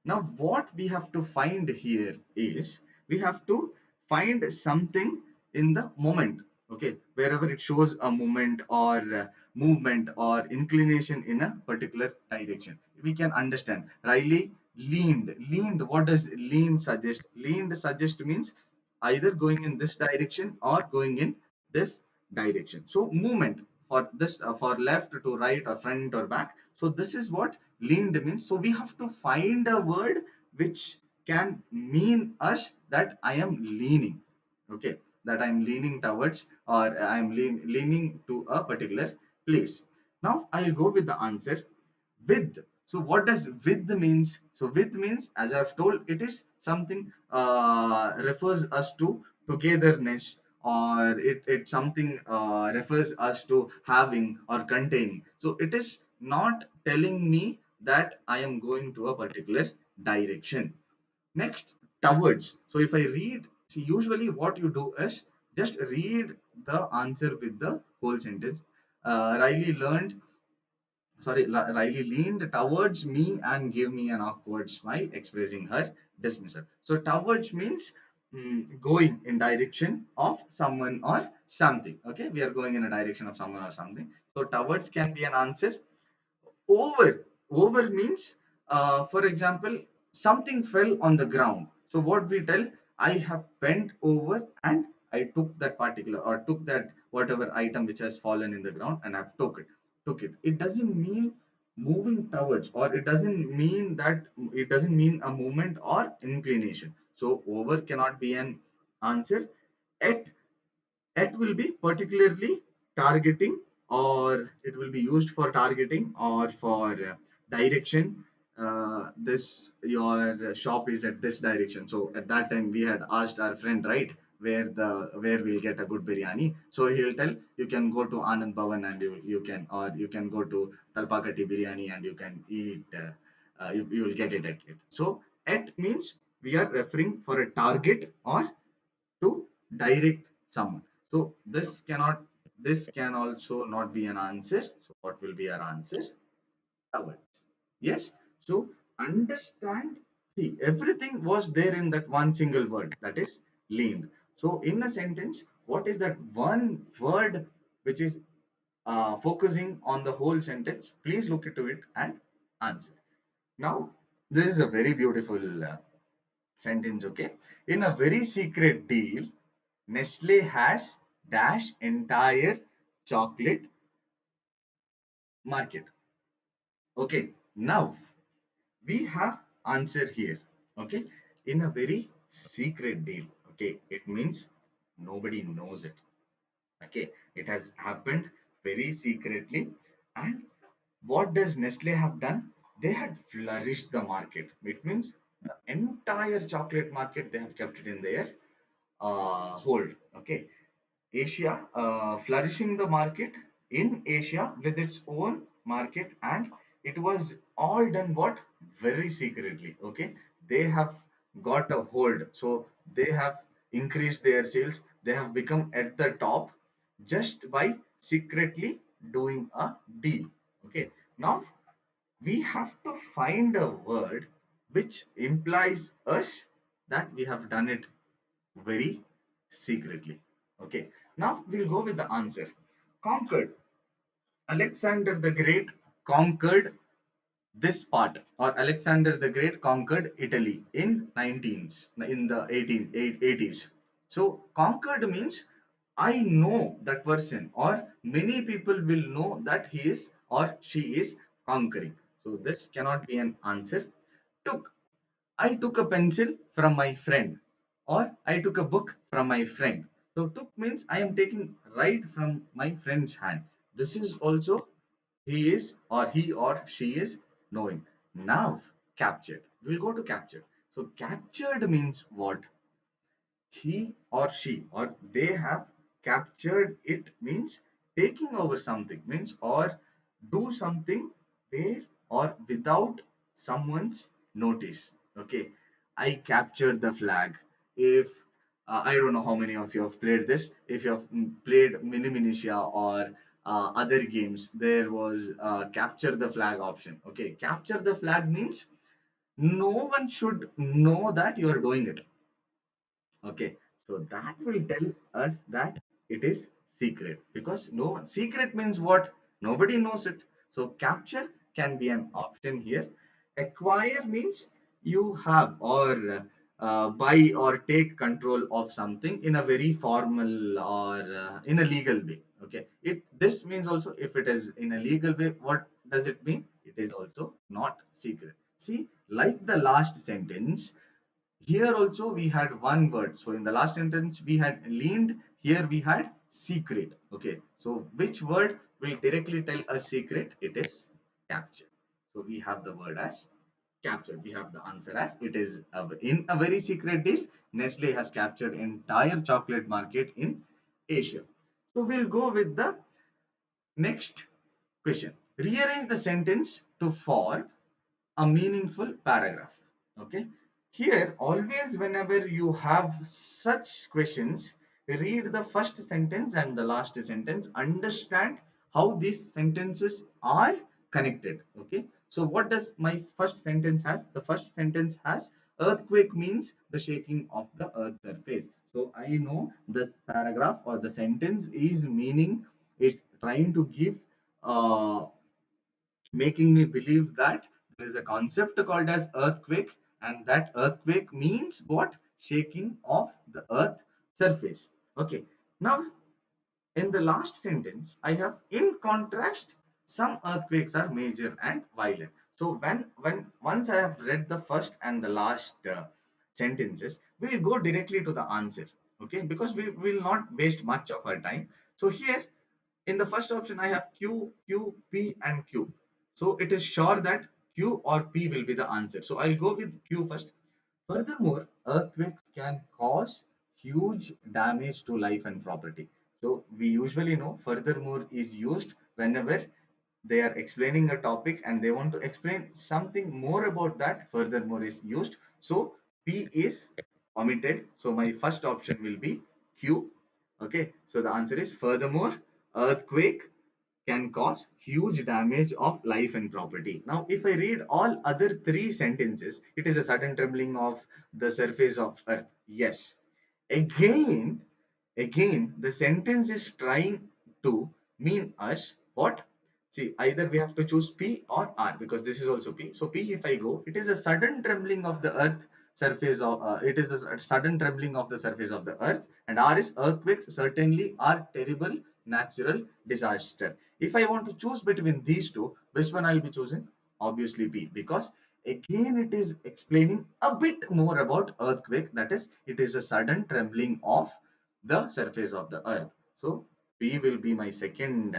Now, what we have to find here is we have to find something in the moment. Okay, wherever it shows a movement or movement or inclination in a particular direction, we can understand. Riley leaned. What does lean suggest? Leaned suggest means either going in this direction or going in this direction. So movement for this, for left to right or front or back. So this is what leaned means. So we have to find a word which can mean us that I am leaning. Okay, that I'm leaning towards, or I'm leaning to a particular place. Now I'll go with the answer with. So what does with means? So with means, as I've told, it is something refers us to togetherness, or it something refers us to having or containing. So it is not telling me that I am going to a particular direction. Next, towards. So if I read, see, usually what you do is just read the answer with the whole sentence. Riley learned, sorry, Riley leaned towards me and gave me an awkward smile, expressing her dismissal. So towards means going in direction of someone or something. Okay, we are going in a direction of someone or something. So towards can be an answer. Over means, for example, something fell on the ground. So what we tell, I have bent over and I took that particular, or took that whatever item which has fallen in the ground, and I've took it. It doesn't mean moving towards, or it doesn't mean that, it doesn't mean a movement or inclination. So over cannot be an answer. At will be particularly targeting, or it will be used for targeting or for direction. This, your shop is at this direction. So at that time we had asked our friend, right, where we'll get a good biryani. So he'll tell, you can go to Anand Bhavan and you can, or you can go to Talpakati biryani and you can eat, you will get it at it. So at means we are referring for a target or to direct someone. So this can also not be an answer. So what will be our answer? Towards. Yes. So understand. See, everything was there in that one single word, that is leaned. So in a sentence, what is that one word which is focusing on the whole sentence? Please look into it and answer. Now, this is a very beautiful sentence. Okay. In a very secret deal, Nestle has dash entire chocolate market. Okay, now we have answer here. Okay, in a very secret deal. Okay, it means nobody knows it. Okay, it has happened very secretly. And what does Nestle have done? They had flourished the market. It means the entire chocolate market, they have kept it in their hold. Okay, Asia, flourishing the market in Asia with its own market, and it was all done what, very secretly. Okay, they have got a hold, so they have increased their sales. They have become at the top just by secretly doing a deal. Okay, now we have to find a word which implies us that we have done it very secretly. Okay, now we'll go with the answer. Conquered. Alexander the Great conquered this part, or Alexander the Great conquered Italy in 19s, in the 80s. So conquered means I know that person, or many people will know that he is or she is conquering. So this cannot be an answer. Took. I took a pencil from my friend, or I took a book from my friend. So took means I am taking right from my friend's hand. This is also he is, or he or she is knowing. Now captured. We'll go to captured. So captured means what? He or she, or they have captured it means taking over something, means, or do something where or without someone's notice. Okay, I captured the flag. If I don't know how many of you have played this. If you have played Minicia or other games, there was capture the flag option. Okay, capture the flag means no one should know that you are doing it. Okay, so that will tell us that it is secret, because no one, secret means what? Nobody knows it. So capture can be an option here. Acquire means you have or buy or take control of something in a very formal or in a legal way. Okay, it this means also, if it is in a legal way, what does it mean? It is also not secret. See, like the last sentence, here also we had one word. So in the last sentence we had leaned, here we had secret. Okay, so which word will directly tell a secret? It is capture. So we have the word as capture. We have the answer as it is in a very secret deal. Nestle has captured entire chocolate market in Asia. So we'll go with the next question. Rearrange the sentence to form a meaningful paragraph. Okay, here always whenever you have such questions, read the first sentence and the last sentence, understand how these sentences are connected. Okay, so what does my first sentence has? The first sentence has earthquake means the shaking of the earth surface. So I know this paragraph or the sentence is meaning, it's trying to give uh, making me believe that there is a concept called as earthquake, and that earthquake means what? Shaking of the earth surface. Okay, now in the last sentence I have, in contrast, some earthquakes are major and violent. So when once I have read the first and the last sentences, we will go directly to the answer. Okay, because we will not waste much of our time. So here in the first option I have Q, Q, P and Q. So it is sure that Q or P will be the answer. So I'll go with Q first. Furthermore, earthquakes can cause huge damage to life and property. So we usually know furthermore is used whenever they are explaining a topic and they want to explain something more about that. Furthermore is used. So P is omitted. So my first option will be Q. Okay. So the answer is furthermore, earthquake can cause huge damage of life and property. Now, if I read all other three sentences, it is a sudden trembling of the surface of earth. Yes. Again, again, the sentence is trying to mean us what? See, either we have to choose P or R, because this is also P. So P, if I go, it is a sudden trembling of the earth surface of, it is a sudden trembling of the surface of the earth, and R is earthquakes certainly are terrible natural disaster. If I want to choose between these two, which one I'll be choosing? Obviously P, because again it is explaining a bit more about earthquake, that is, it is a sudden trembling of the surface of the earth. So B will be my second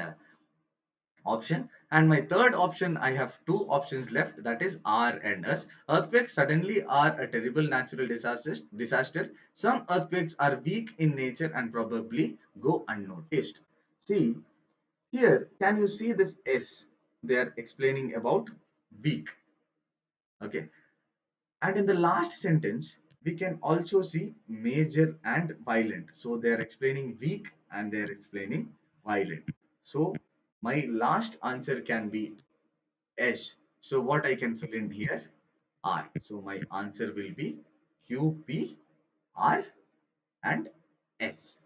option, and my third option, I have two options left, that is R and S. Earthquakes suddenly are a terrible natural disaster. Some earthquakes are weak in nature and probably go unnoticed. See, here can you see this S? They are explaining about weak. Okay, and in the last sentence, we can also see major and violent. So they are explaining weak and they are explaining violent. So my last answer can be S. So what I can fill in here? R. So my answer will be Q, P, R and S.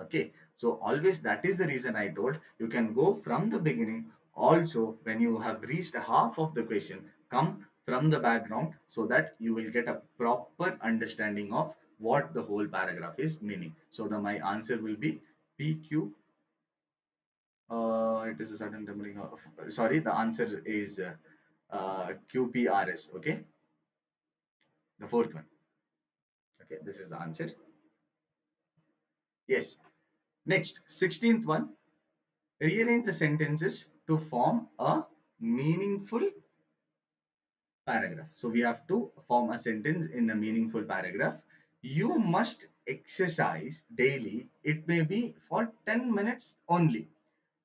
Okay, so always, that is the reason I told you can go from the beginning. Also, when you have reached half of the question, come from the background so that you will get a proper understanding of what the whole paragraph is meaning. So the my answer will be PQ. It is a sudden trembling of, sorry, the answer is QPRS. Okay, the fourth one. Okay, this is the answer. Yes. Next, 16th one. Rearrange the sentences to form a meaningful paragraph. So we have to form a sentence in a meaningful paragraph. You must exercise daily. It may be for 10 minutes only.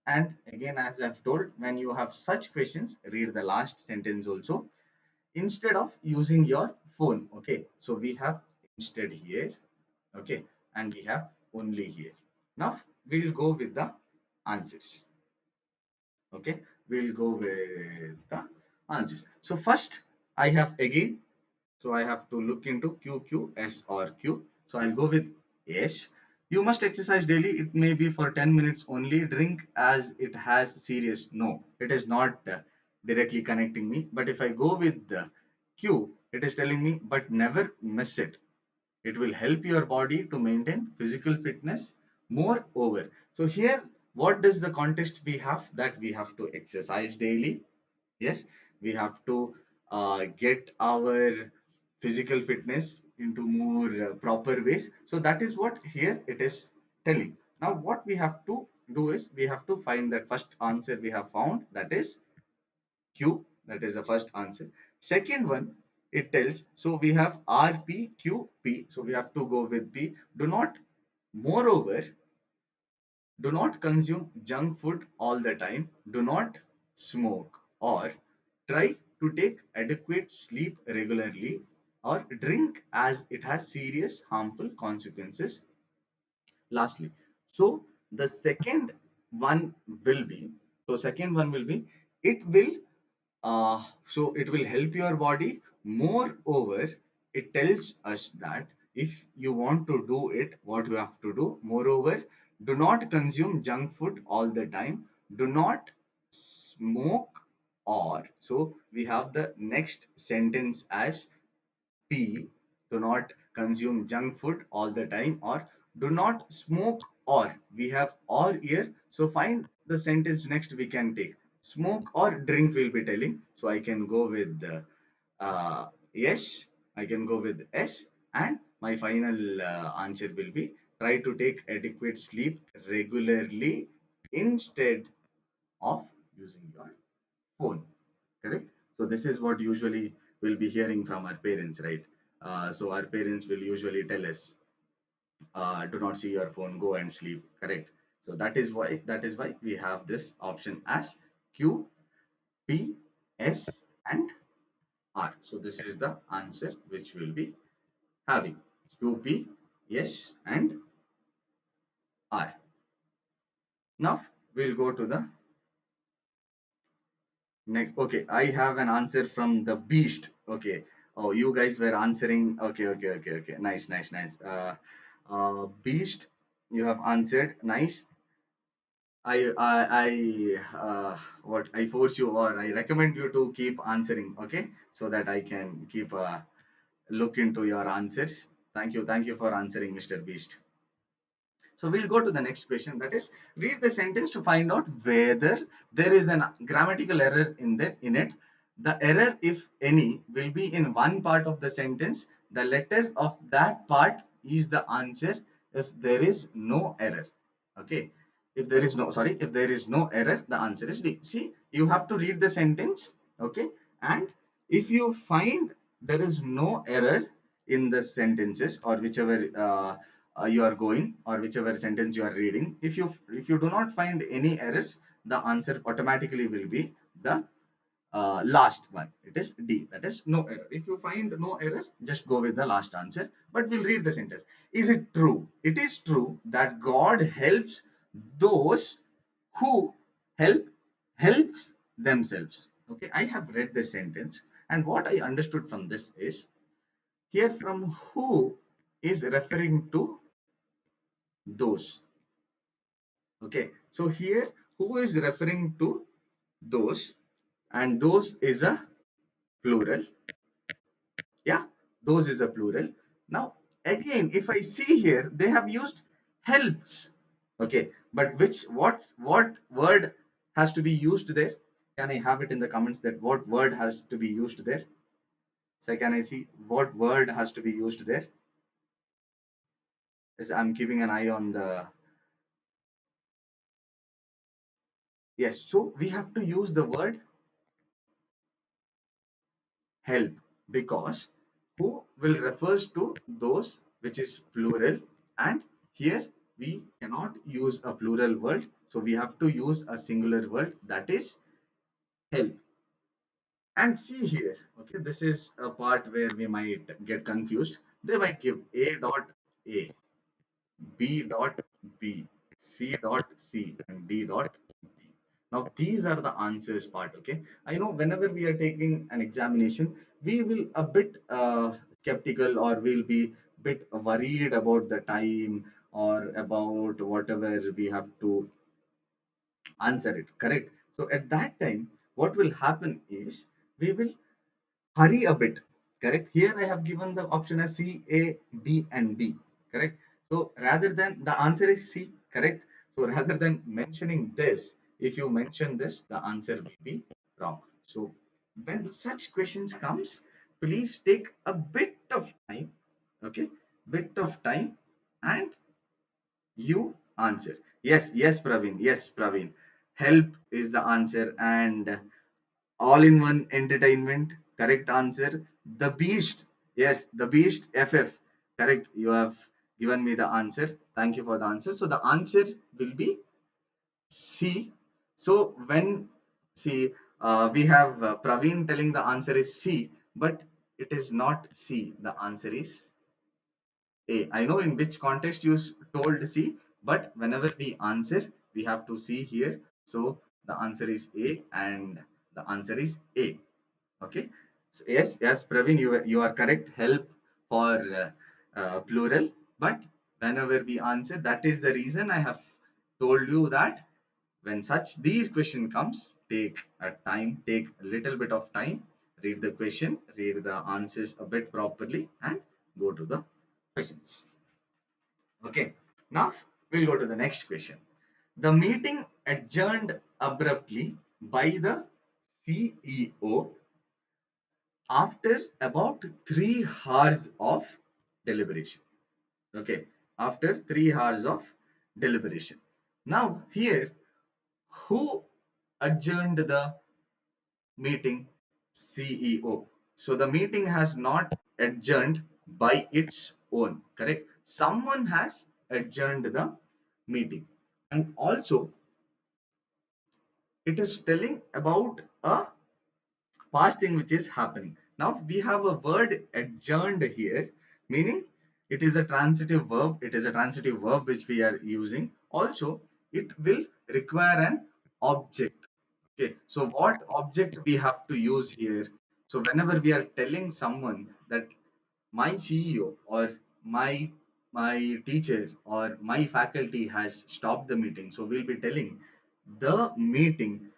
And again, as I've told, when you have such questions, read the last sentence also instead of using your phone. Okay, so we have instead here. Okay, and we have only here. Now we will go with the answers. Okay, we'll go with the answers. So first I have again, so I have to look into Q, Q, S or Q. So I'll go with S. You must exercise daily. It may be for 10 minutes only. Drink as it has serious. No, it is not directly connecting me. But if I go with the Q, it is telling me, but never miss it. It will help your body to maintain physical fitness. Moreover, so here, what does the context we have? That we have to exercise daily. Yes, we have to get our physical fitness into more proper ways. So that is what here it is telling. Now what we have to do is we have to find that first answer we have found, that is Q. That is the first answer. Second one, it tells, so we have RPQP, so we have to go with P. Do not, moreover, do not consume junk food all the time. Do not smoke, or try to take adequate sleep regularly, or drink as it has serious harmful consequences. Lastly, so the one will be, second one will be, it will it will help your body. Moreover, it tells us that if you want to do it, what you have to do. Moreover, do not consume junk food all the time. Do not smoke, or so we have the next sentence as P. Do not consume junk food all the time, or do not smoke, or we have or here. So find the sentence next we can take. Smoke or drink will be telling. So I can go with yes, I can go with S, and my final answer will be try to take adequate sleep regularly instead of using your phone. Correct? So this is what usually we'll be hearing from our parents, right? So our parents will usually tell us, do not see your phone, go and sleep. Correct? So that is why we have this option as Q, P, S, and R. So this is the answer which we'll be having. Q, P, S, and R. Now we'll go to the next. Okay, I have an answer from the beast. Okay. Oh, you guys were answering. Okay, okay, okay, okay. Nice, nice, nice. Beast, you have answered. Nice. What I force you, or I recommend you to keep answering. Okay, so that I can keep look into your answers. Thank you for answering, Mr. Beast. So we'll go to the next question. That is, read the sentence to find out whether there is a grammatical error in it. The error, if any, will be in one part of the sentence. The letter of that part is the answer. If there is no error, okay. If there is no error, the answer is D. See, you have to read the sentence, okay, and if you find there is no error in the sentences, or whichever you are going, or whichever sentence you are reading, if you do not find any errors, the answer automatically will be the last one. It is D, that is no error. If you find no error, just go with the last answer. But we'll read the sentence. Is it true? It is true that God helps those who helps themselves. Okay, I have read this sentence, and what I understood from this is, here from who is referring to those. Okay, so here who is referring to those, and those is a plural. Yeah, those is a plural. Now again, if I see here, they have used helps. Okay, but what word has to be used there? Can I have it in the comments that what word has to be used there? So can I see what word has to be used there? Yes, I'm keeping an eye on the. Yes, so we have to use the word help, because who will refers to those which is plural, and here we cannot use a plural word, so we have to use a singular word, that is help. And see here, okay, this is a part where we might get confused. They might give a dot a, B dot B, C dot C, and D dot D. Now these are the answers part. Okay, I know whenever we are taking an examination, we will a bit skeptical, or we'll be bit worried about the time, or about whatever we have to answer it, correct? So at that time, what will happen is we will hurry a bit, correct? Here I have given the option as C, A, D, and B, correct? So rather than the answer is C, correct? So rather than mentioning this, if you mention this, the answer will be wrong. So when such questions comes, please take a bit of time, okay? Bit of time, and you answer. Yes, yes, Praveen. Yes, Praveen. Help is the answer, and all in one entertainment. Correct answer. The Beast. Yes, the Beast FF. Correct. You have given me the answer. Thank you for the answer. So the answer will be C. So when see, we have Praveen telling the answer is C, but it is not C. The answer is A. I know in which context you told C, but whenever we answer, we have to see here. So the answer is A, and the answer is A. Okay. So yes, yes, Praveen, you are correct. Help for plural, but whenever we answer, that is the reason I have told you that when such these question comes, take a time, take a little bit of time, read the question, read the answers a bit properly, and go to the questions. Okay, now we'll go to the next question. The meeting adjourned abruptly by the CEO after about 3 hours of deliberation. Okay, after 3 hours of deliberation. Now, here, who adjourned the meeting? CEO. So, the meeting has not adjourned by its own, correct? Someone has adjourned the meeting. And also, it is telling about a past thing which is happening. Now we have a word adjourned here, meaning it is a transitive verb. It is a transitive verb which we are using. Also, it will require an object. Okay, so what object we have to use here? So whenever we are telling someone that my CEO or my teacher or my faculty has stopped the meeting, so we'll be telling the meeting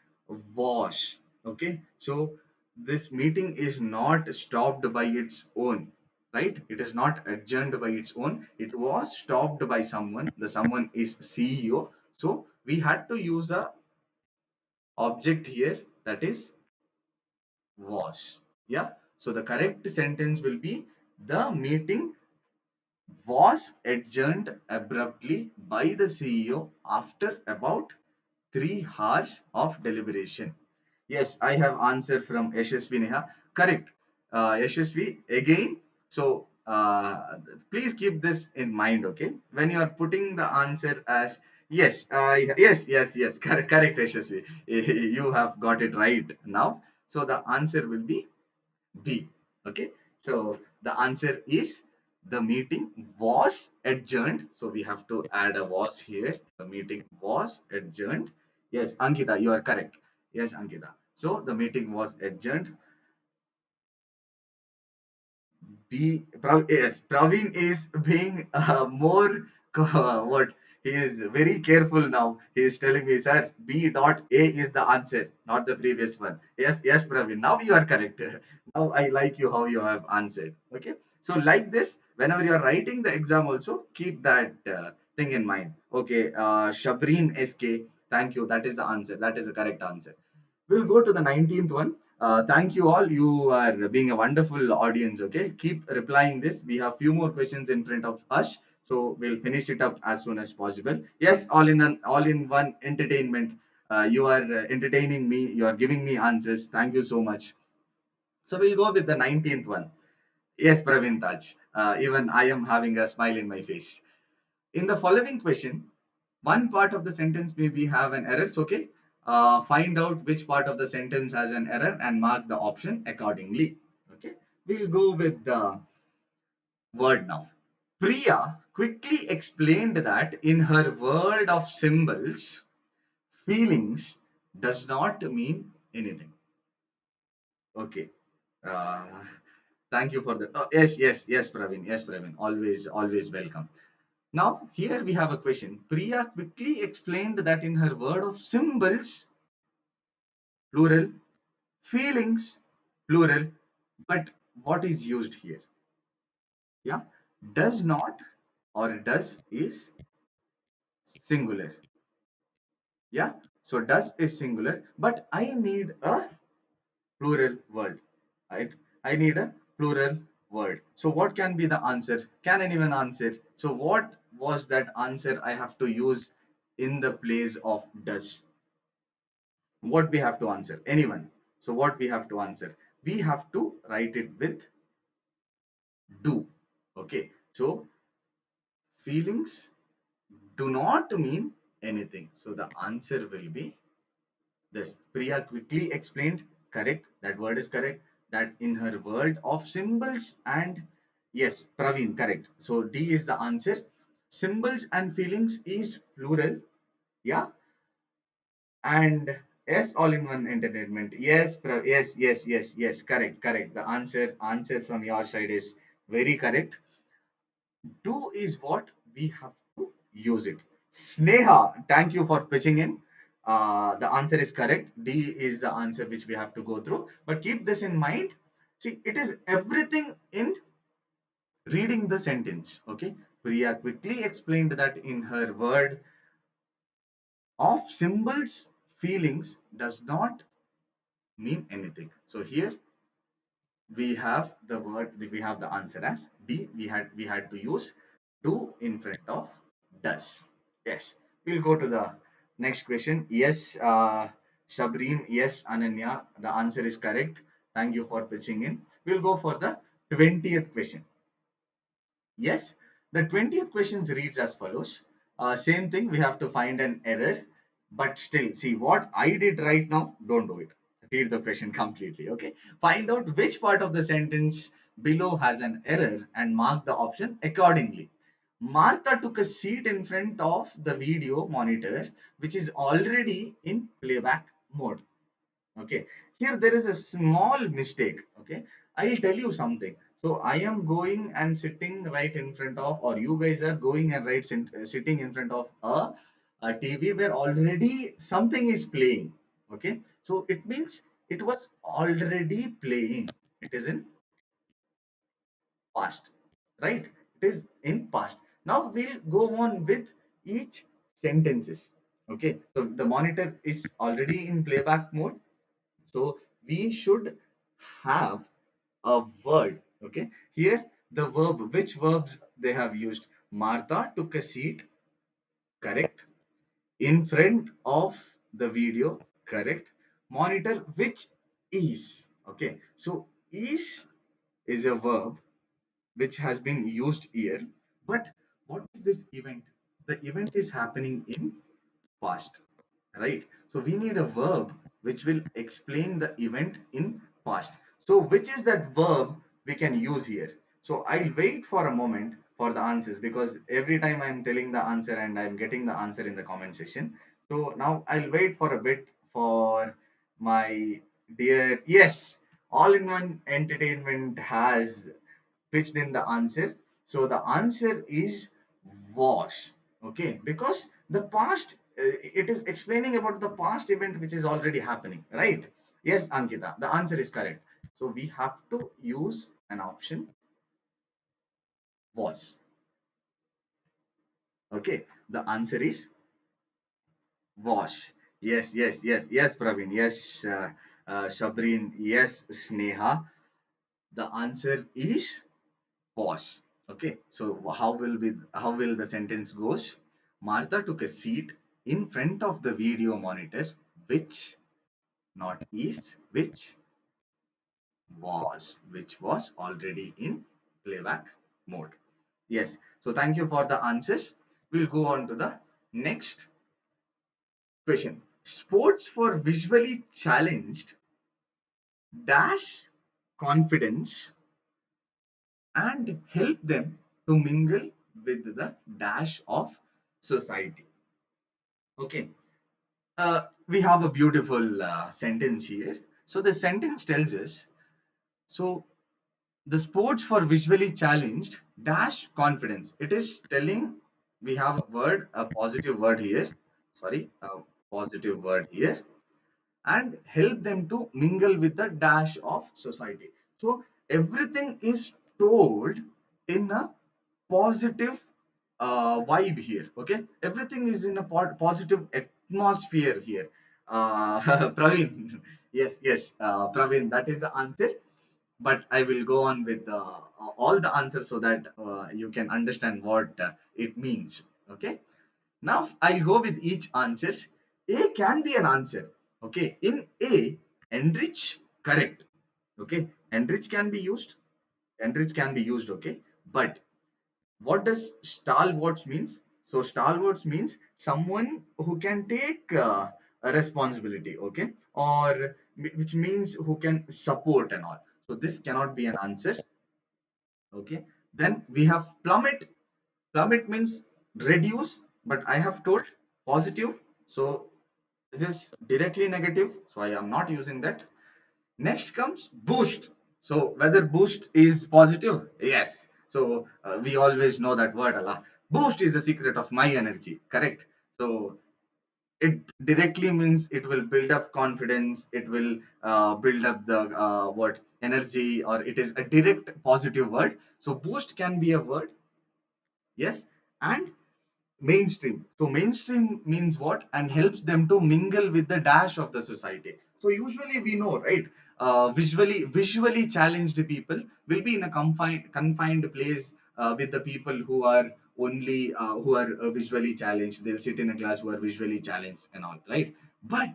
was, okay. So this meeting is not stopped by its own, right? It is not adjourned by its own. It was stopped by someone. The someone is CEO. So we had to use a object here, that is was. Yeah. So the correct sentence will be the meeting was adjourned abruptly by the CEO after about 3 hours of deliberation. Yes, I have answer from Yashasvi Neha. Correct. Yashasvi, again. So please keep this in mind, okay? When you are putting the answer as yes, yes, correct, correct, Yashasvi. You have got it right now. So the answer will be B. Okay. So the answer is the meeting was adjourned. So we have to add a was here. The meeting was adjourned. Yes, Ankita, you are correct. Yes, Ankita. So the meeting was adjourned. Yes, Praveen is being more what he is very careful now. He is telling me, sir, B dot A is the answer, not the previous one. Yes, yes, Praveen. Now you are correct. Now I like you how you have answered. Okay, so like this, whenever you are writing the exam, also keep that thing in mind. Okay, Shabreen SK. Thank you. That is the answer. That is the correct answer. We'll go to the 19th one. Thank you all. You are being a wonderful audience. Okay, keep replying this. We have few more questions in front of us, so we'll finish it up as soon as possible. Yes, all in one entertainment. You are entertaining me. You are giving me answers. Thank you so much. So we'll go with the 19th one. Yes, Praveen Taj. Even I am having a smile in my face. In the following question, one part of the sentence maybe have an error. So, okay, find out which part of the sentence has an error and mark the option accordingly. Okay, we'll go with the word now. Priya quickly explained that in her world of symbols, feelings does not mean anything. Okay. Uh, Thank you for that. Oh, yes, Praveen. Yes, Praveen. Always, always welcome. Now, here we have a question. Priya quickly explained that in her word of symbols, plural, feelings, plural, but what is used here? Yeah, does not or does is singular. Yeah, so does is singular, but I need a plural word, right? I need a plural word. So what can be the answer? Can anyone answer? So what was that answer I have to use in the place of does? What we have to answer? Anyone? So what we have to answer? We have to write it with do. Okay. So feelings do not mean anything. So the answer will be this. Priya quickly explained, correct, that word is correct, that in her world of symbols and yes, Praveen, correct. So D is the answer. Symbols and feelings is plural, yeah, and yes, all in one entertainment. Yes, yes, correct, correct. The answer from your side is very correct. Do is what we have to use it. Sneha, thank you for pitching in. The answer is correct. D is the answer which we have to go through. But keep this in mind. See, it is everything in reading the sentence. Okay. Priya quickly explained that in her word of symbols, feelings does not mean anything. So here we have the word, we have the answer as D. We had to use do in front of does. Yes, we'll go to the next question. Yes, Shabreen, yes, Ananya, the answer is correct. Thank you for pitching in. We'll go for the 20th question. Yes, the 20th question reads as follows. Same thing, we have to find an error, but still, see what I did right now, don't do it. Read the question completely, okay? Find out which part of the sentence below has an error and mark the option accordingly. Martha took a seat in front of the video monitor, which is already in playback mode. Okay, here there is a small mistake. Okay, I'll tell you something. So I am going and sitting right in front of, or you guys are going and sitting in front of a TV where already something is playing. Okay, so it means it was already playing. It is in past, right? It is in past. Now we'll go on with each sentences. Okay, so the monitor is already in playback mode, so we should have a word. Okay. Here the verb, which verbs they have used? Martha took a seat, correct. In front of the video, correct. Monitor, which is. Okay. So is a verb which has been used here. But what is this event? The event is happening in past, right? So we need a verb which will explain the event in past. So which is that verb we can use here? So I'll wait for a moment for the answers, because every time I'm telling the answer and I'm getting the answer in the comment section. So now I'll wait for a bit for my dear, yes, all in one entertainment has pitched in the answer. So the answer is was. Okay, because the past, it is explaining about the past event which is already happening, right? Yes, Ankita, the answer is correct. So we have to use an option was. Okay, the answer is was. Yes, Praveen. Yes, Shabreen. Yes, Sneha. The answer is pause. Okay, so how will the sentence goes? Martha took a seat in front of the video monitor, which not is, which was already in playback mode. Yes. So thank you for the answers. We'll go on to the next question. Sports for visually challenged dash confidence and help them to mingle with the dash of society. Okay, we have a beautiful sentence here. So the sentence tells us, so the sports for visually challenged dash confidence. It is telling we have a word, a positive word here. Sorry, a positive word here, and help them to mingle with the dash of society. So everything is told in a positive vibe here. Okay, everything is in a positive atmosphere here. Praveen, yes, yes, Praveen, that is the answer. But I will go on with all the answers so that you can understand what it means. Okay, now I'll go with each answers. A can be an answer. Okay, in A, enrich, correct. Okay, enrich can be used. Enrich can be used. Okay, but what does stalwarts means? So stalwarts means someone who can take a responsibility. Okay, or which means who can support and all. So this cannot be an answer. Okay, then we have plummet. Plummet means reduce, but I have told positive. So this is directly negative. So I am not using that. Next comes boost. So whether boost is positive? Yes. So we always know that word. Allah. Boost is the secret of my energy. Correct. So it directly means it will build up confidence. It will build up the what energy, or it is a direct positive word. So boost can be a word. Yes. And mainstream. So mainstream means what? And helps them to mingle with the dash of the society. So usually we know, right? Visually challenged people will be in a confined place with the people who are only who are visually challenged. They'll sit in a class who are visually challenged and all, right? But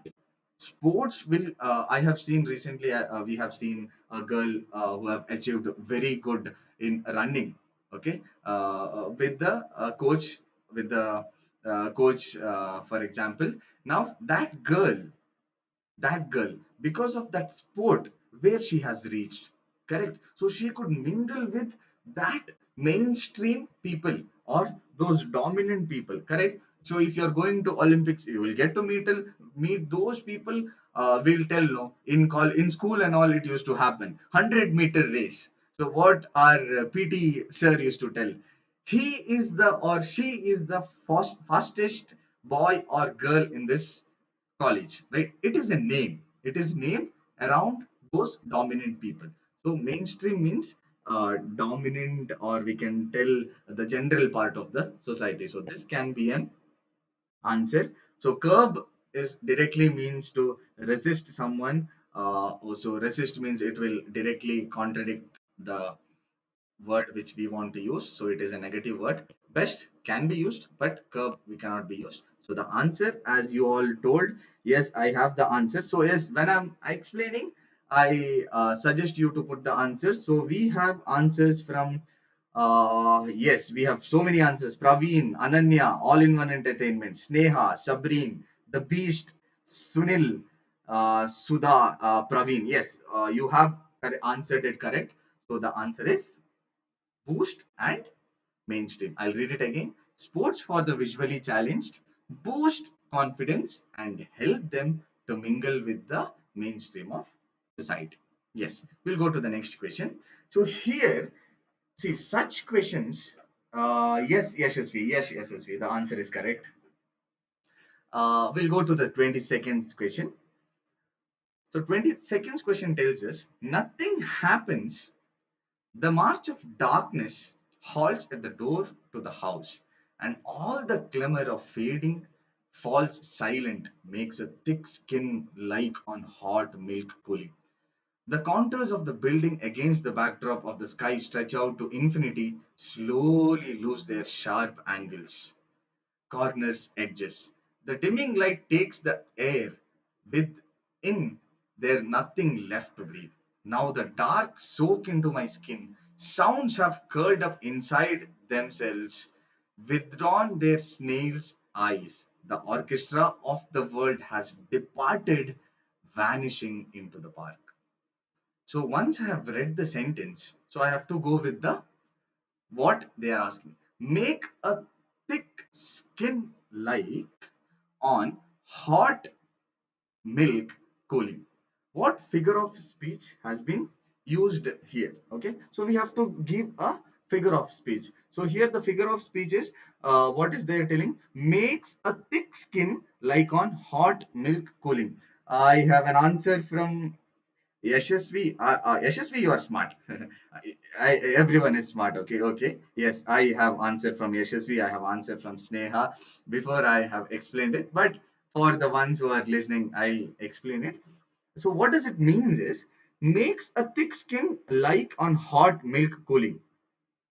sports will. I have seen recently. We have seen a girl who have achieved very good in running. Okay, with the coach, for example. Now that girl, because of that sport where she has reached, correct, so she could mingle with that mainstream people or those dominant people, correct. So if you're going to Olympics, you will get to meet those people. Will tell, no, in school and all, it used to happen 100-meter race. So what our PT sir used to tell, he is the or she is the fastest boy or girl in this college, right? It is a name. It is named around those dominant people. So mainstream means dominant, or we can tell the general part of the society. So this can be an answer. So curb is directly means to resist someone. Also resist means it will directly contradict the word which we want to use. So it is a negative word. Best can be used, but curve we cannot be used. So the answer, as you all told, yes, I have the answer. So yes, when I'm explaining, I suggest you to put the answers. So we have answers from, yes, we have so many answers. Praveen, Ananya, All in One Entertainment, Sneha, Sabreen, The Beast, Sunil, Sudha, Praveen. Yes, you have answered it correct. So the answer is boost and mainstream. I'll read it again. Sports for the visually challenged boost confidence and help them to mingle with the mainstream of society. Yes, we'll go to the next question. So here, see, such questions. Yes, Yashasvi. Yes, Yashasvi. The answer is correct. We'll go to the 22nd question. So 22nd question tells us nothing happens. The march of darkness halts at the door to the house, and all the glimmer of fading falls silent, makes a thick skin like on hot milk cooling. The contours of the building against the backdrop of the sky stretch out to infinity, slowly lose their sharp angles, corners, edges. The dimming light takes the air within there nothing left to breathe. Now the dark soak into my skin. Sounds have curled up inside themselves, withdrawn their snail's eyes. The orchestra of the world has departed, vanishing into the park. So once I have read the sentence, so I have to go with the what they are asking. Make a thick skin like on hot milk cooling. What figure of speech has been used here? Okay, so we have to give a figure of speech. So here the figure of speech is what is they telling? Makes a thick skin like on hot milk cooling. I have an answer from Yashasvi. Yashasvi, you are smart. Everyone is smart. Okay, okay. Yes, I have answer from Yashasvi. I have answer from Sneha before I have explained it. But for the ones who are listening, I'll explain it. So what does it mean is makes a thick skin like on hot milk cooling.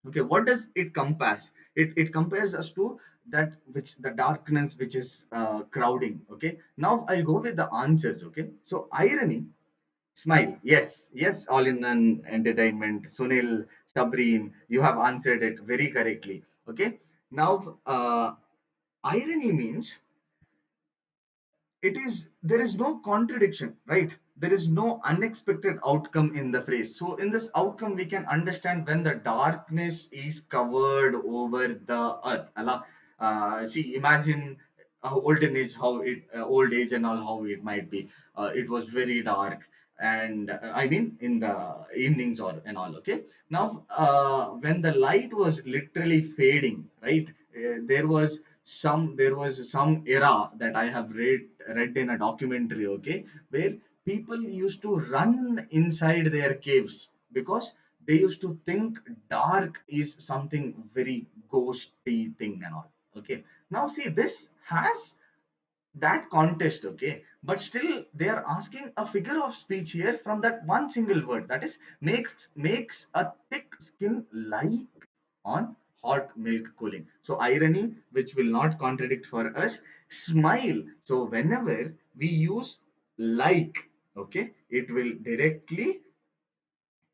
Okay, what does it compass? It compares us to that which the darkness which is crowding. Okay, now I'll go with the answers. Okay, so irony. Smile. Yes, yes, all in an entertainment. Sunil, Sabreen, you have answered it very correctly. Okay. Now, irony means it is there is no contradiction, right? There is no unexpected outcome in the phrase. So in this outcome we can understand when the darkness is covered over the earth. See, imagine olden age, how it old age and all, how it might be. It was very dark, and I mean in the evenings or and all. Okay, now when the light was literally fading, right? There was some era that I have read in a documentary, okay, where people used to run inside their caves because they used to think dark is something very ghosty thing and all. Okay, now see, this has that contest, okay, but still they are asking a figure of speech here from that one single word, that is makes a thick skin like on hot milk cooling. So irony, which will not contradict for us. Smile, so whenever we use like, okay, it will directly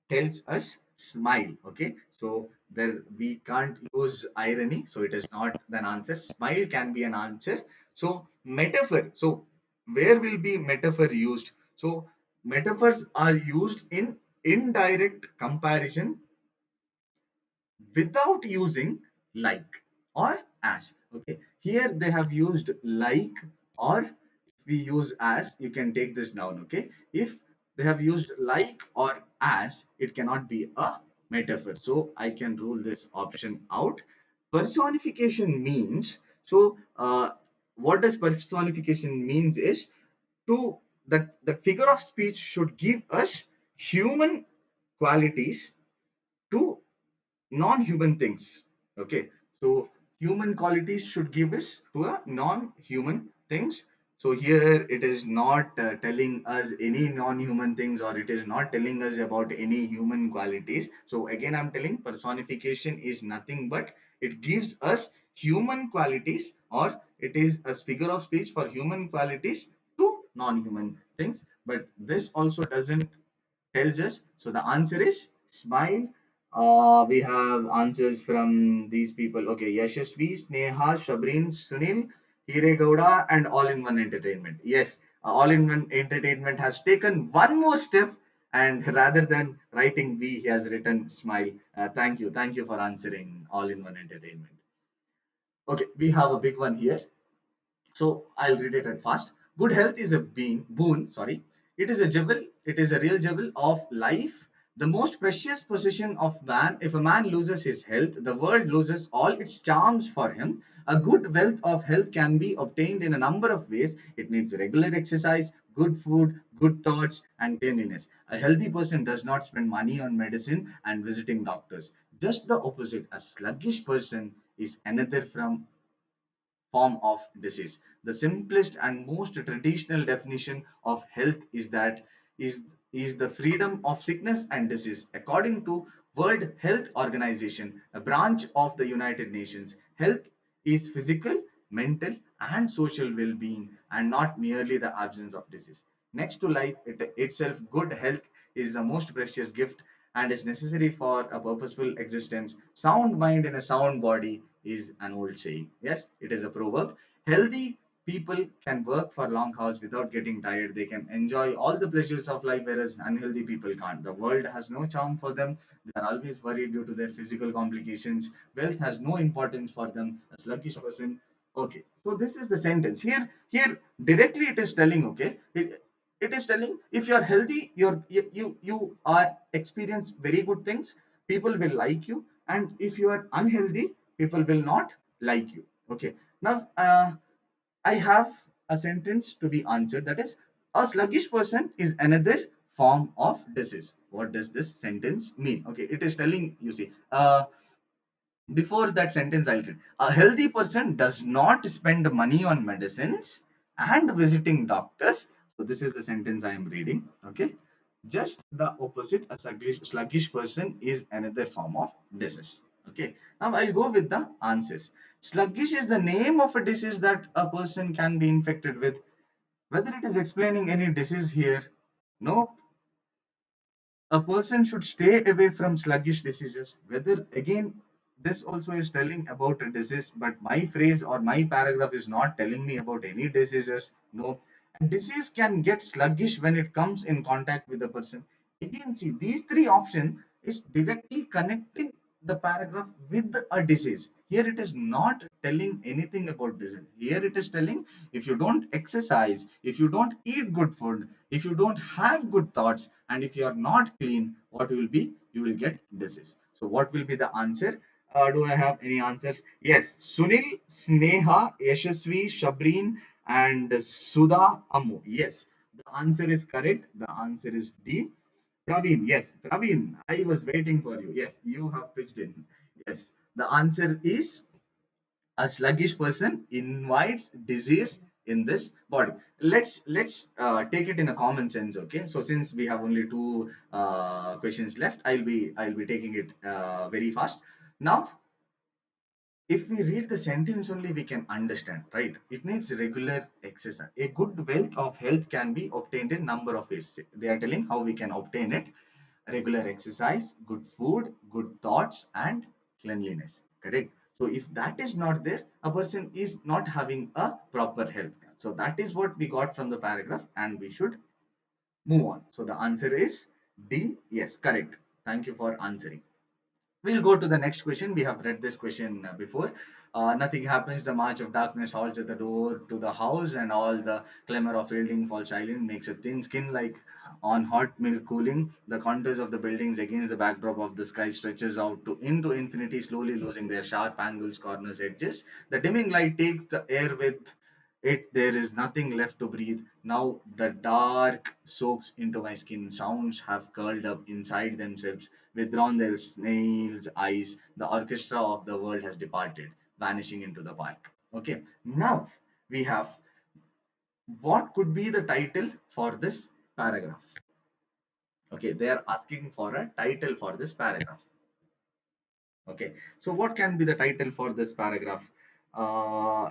tells us smile. Okay, so there we can't use irony, so it is not an answer. Smile can be an answer. So metaphor, so where will be metaphor used? So metaphors are used in indirect comparison without using like or as. Okay, here they have used like, or if we use as, you can take this down. Okay, if they have used like or as, it cannot be a metaphor, so I can rule this option out. Personification means, so what does personification means is to that the figure of speech should give us human qualities to non-human things. Okay, so human qualities should give us to a non-human things. So here it is not telling us any non-human things, or it is not telling us about any human qualities. So again I'm telling, personification is nothing but it gives us human qualities, or it is a figure of speech for human qualities to non-human things. But this also doesn't tells us. So the answer is smile. We have answers from these people. Okay, Yashasvi, Sneha, Shabreen, Sunil, Hiregowda, and All in One Entertainment. Yes, All in One Entertainment has taken one more step, and rather than writing B, he has written smile. Thank you for answering All in One Entertainment. Okay, we have a big one here. So I'll read it at fast. Good health is a boon. Sorry, it is a jewel. It is a real jewel of life, the most precious possession of man. If a man loses his health, the world loses all its charms for him. A good wealth of health can be obtained in a number of ways. It needs regular exercise, good food, good thoughts, and cleanliness. A healthy person does not spend money on medicine and visiting doctors. Just the opposite. A sluggish person is another form of disease. The simplest and most traditional definition of health is that is is the freedom of sickness and disease. According to World Health Organization, a branch of the United Nations, health is physical, mental, and social well-being, and not merely the absence of disease. Next to life itself, good health is the most precious gift and is necessary for a purposeful existence. Sound mind in a sound body is an old saying. Yes, it is a proverb. Healthy people can work for long hours without getting tired. They can enjoy all the pleasures of life, whereas unhealthy people can't. The world has no charm for them. They are always worried due to their physical complications. Wealth has no importance for them. A sluggish person. Okay, so this is the sentence here. Here directly it is telling. Okay, it is telling if you are healthy, you are experience very good things. People will like you, and if you are unhealthy, people will not like you. Okay. Now, I have a sentence to be answered, that is, a sluggish person is another form of disease. What does this sentence mean? Okay, it is telling, you see, before that sentence I'll read. A healthy person does not spend money on medicines and visiting doctors. So this is the sentence I am reading. Okay. Just the opposite. A sluggish person is another form of disease. Okay. Now I'll go with the answers. Sluggish is the name of a disease that a person can be infected with. Whether it is explaining any disease here, no, a person should stay away from sluggish diseases. Whether again, this also is telling about a disease, but my phrase or my paragraph is not telling me about any diseases. No, a disease can get sluggish when it comes in contact with the person. Again, see, these three options is directly connecting the paragraph with a disease. Here it is not telling anything about disease. Here it is telling, if you don't exercise, if you don't eat good food, if you don't have good thoughts, and if you are not clean, what will be? You will get disease. So what will be the answer? Do I have any answers? Yes, Sunil, Sneha, Yashasvi, Shabreen, and Sudha, Ammu. Yes, the answer is correct. The answer is D. Praveen, yes, Praveen, I was waiting for you. Yes, you have pitched in. Yes, the answer is, a sluggish person invites disease in this body. Let's take it in a common sense. Okay, so since we have only two questions left, I'll be taking it very fast. Now, if we read the sentence only, we can understand, right? It needs regular exercise. A good wealth of health can be obtained in number of ways. They are telling how we can obtain it: regular exercise, good food, good thoughts, and cleanliness. Correct. So if that is not there, a person is not having a proper health. So that is what we got from the paragraph, and we should move on. So the answer is D. Yes, correct. Thank you for answering. We'll go to the next question. We have read this question before. Nothing happens. The march of darkness halts at the door to the house, and all the clamor of building falls silent, makes a thin skin like on hot milk cooling. The contours of the buildings against the backdrop of the sky stretches out to into infinity, slowly losing their sharp angles, corners, edges. The dimming light takes the air with it. There is nothing left to breathe. Now the dark soaks into my skin. Sounds have curled up inside themselves, withdrawn their snail's eyes. The orchestra of the world has departed, vanishing into the park. Okay, now we have, what could be the title for this paragraph? Okay, they are asking for a title for this paragraph. Okay, so what can be the title for this paragraph?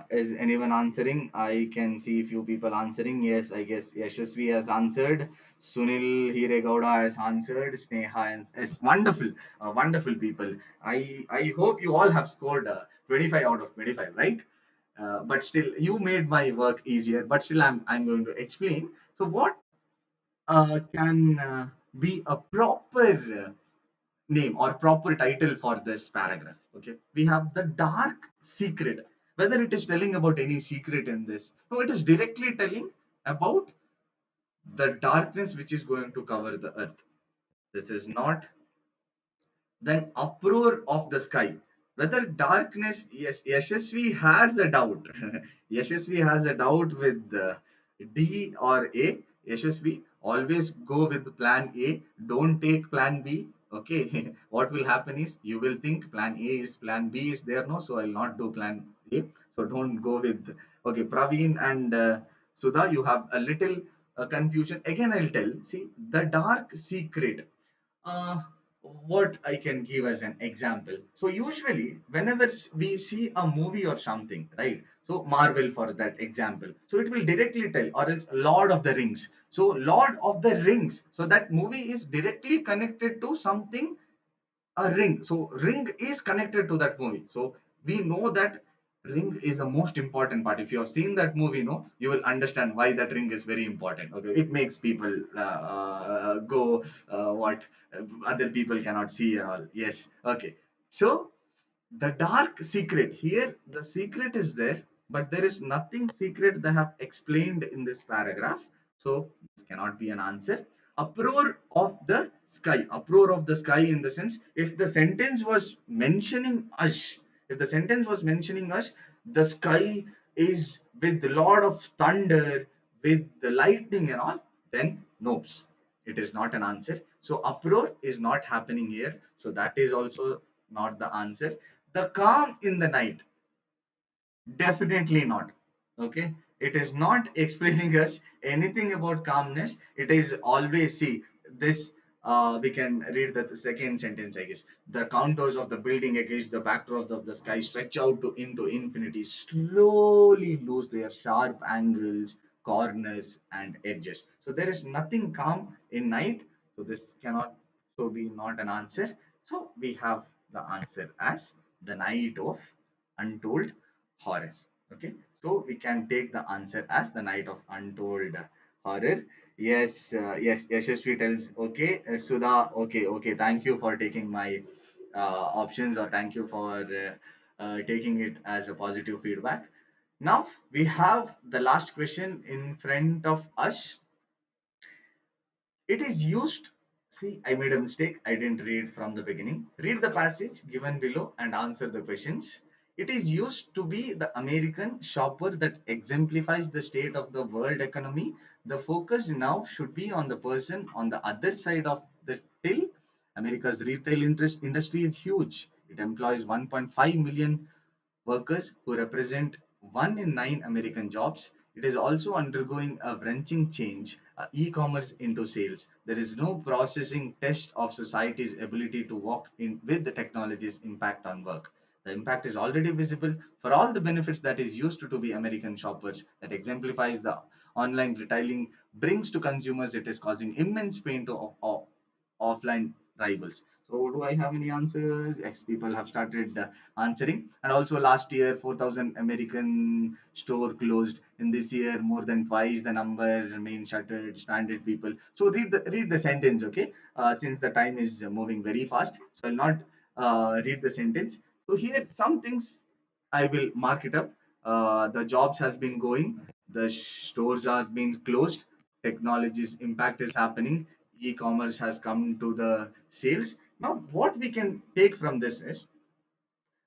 Is anyone answering? I can see few people answering. Yes, I guess Yashasvi has answered. Sunil Hiregowda has answered. Sneha and it's wonderful, wonderful people. I hope you all have scored 25 out of 25, right? But still, you made my work easier. But still, I'm going to explain. So what can be a proper name or proper title for this paragraph? Okay, we have the dark secret. Whether it is telling about any secret in this, no, it is directly telling about the darkness which is going to cover the earth. This is not, then uproar of the sky. Whether darkness, yes, Yashasvi has a doubt. Yashasvi has a doubt with D or A. Yashasvi, always go with plan A. Don't take plan B. Okay. What will happen is you will think plan A is plan B is there. No, so I'll not do plan A. So don't go with. Okay. Praveen and Sudha, you have a little confusion. Again, I'll tell. See, the dark secret, uh, what I can give as an example. So usually, whenever we see a movie or something, right? So Marvel for that example. So it will directly tell, or else Lord of the Rings. So Lord of the Rings. So that movie is directly connected to something, a ring. So ring is connected to that movie. So we know that ring is the most important part. If you have seen that movie, no, you will understand why that ring is very important. Okay, it makes people go what other people cannot see and all. Yes. Okay. So the dark secret here, the secret is there, but there is nothing secret they have explained in this paragraph. So this cannot be an answer. Uproar of the sky. Uproar of the sky, in the sense, if the sentence was mentioning ash, If the sentence was mentioning us, the sky is with a lot of thunder, with the lightning and all, then nope, it is not an answer. So uproar is not happening here. So that is also not the answer. The calm in the night, definitely not. Okay. It is not explaining us anything about calmness. It is always, see, this, we can read the second sentence, I guess. The contours of the building against the backdrop of the sky stretch out into infinity, slowly lose their sharp angles, corners, and edges. So there is nothing calm in night. So this cannot so be not an answer. So we have the answer as the night of untold horror. Okay, so we can take the answer as the night of untold horror. Yes, yes, Yashasvi tells, okay, Sudha, okay, okay, thank you for taking my options, or thank you for taking it as a positive feedback. Now we have the last question in front of us. It is used. See, I made a mistake. I didn't read from the beginning. Read the passage given below and answer the questions. It is used to be the American shopper that exemplifies the state of the world economy. The focus now should be on the person on the other side of the till. America's retail interest industry is huge. It employs 1.5 million workers who represent 1 in 9 American jobs. It is also undergoing a wrenching change, e-commerce into sales. There is no processing test of society's ability to walk in with the technology's impact on work. The impact is already visible for all the benefits that is used to be American shoppers that exemplifies the online retailing brings to consumers. It is causing immense pain to offline rivals. So, do I have any answers? Yes, people have started answering. And also, last year, 4,000 American store closed. In this year, more than twice the number remain shuttered. Stranded people. So, read the sentence, okay? Since the time is moving very fast, so I'll not read the sentence. So here, some things I will mark it up. The jobs has been going. The stores are being closed. Technology's impact is happening. E-commerce has come to the sales. Now, what we can take from this is,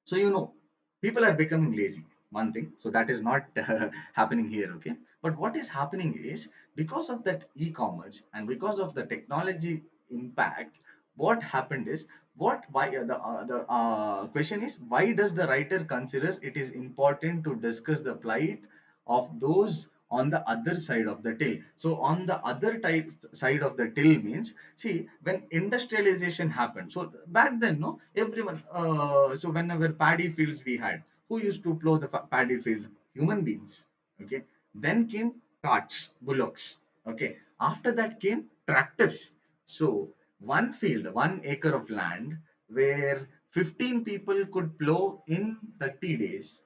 so people are becoming lazy. One thing, so that is not happening here, okay? But what is happening is, because of that e-commerce and because of the technology impact, what happened is, what why the question is, why does the writer consider it is important to discuss the plight of those on the other side of the till? So on the other side of the till means, see, when industrialization happened, so back then, no, everyone, so whenever paddy fields we had, who used to plow the paddy field? Human beings. Okay. Then came carts, bullocks. Okay. After that came tractors. So one field, 1 acre of land where 15 people could plow in 30 days,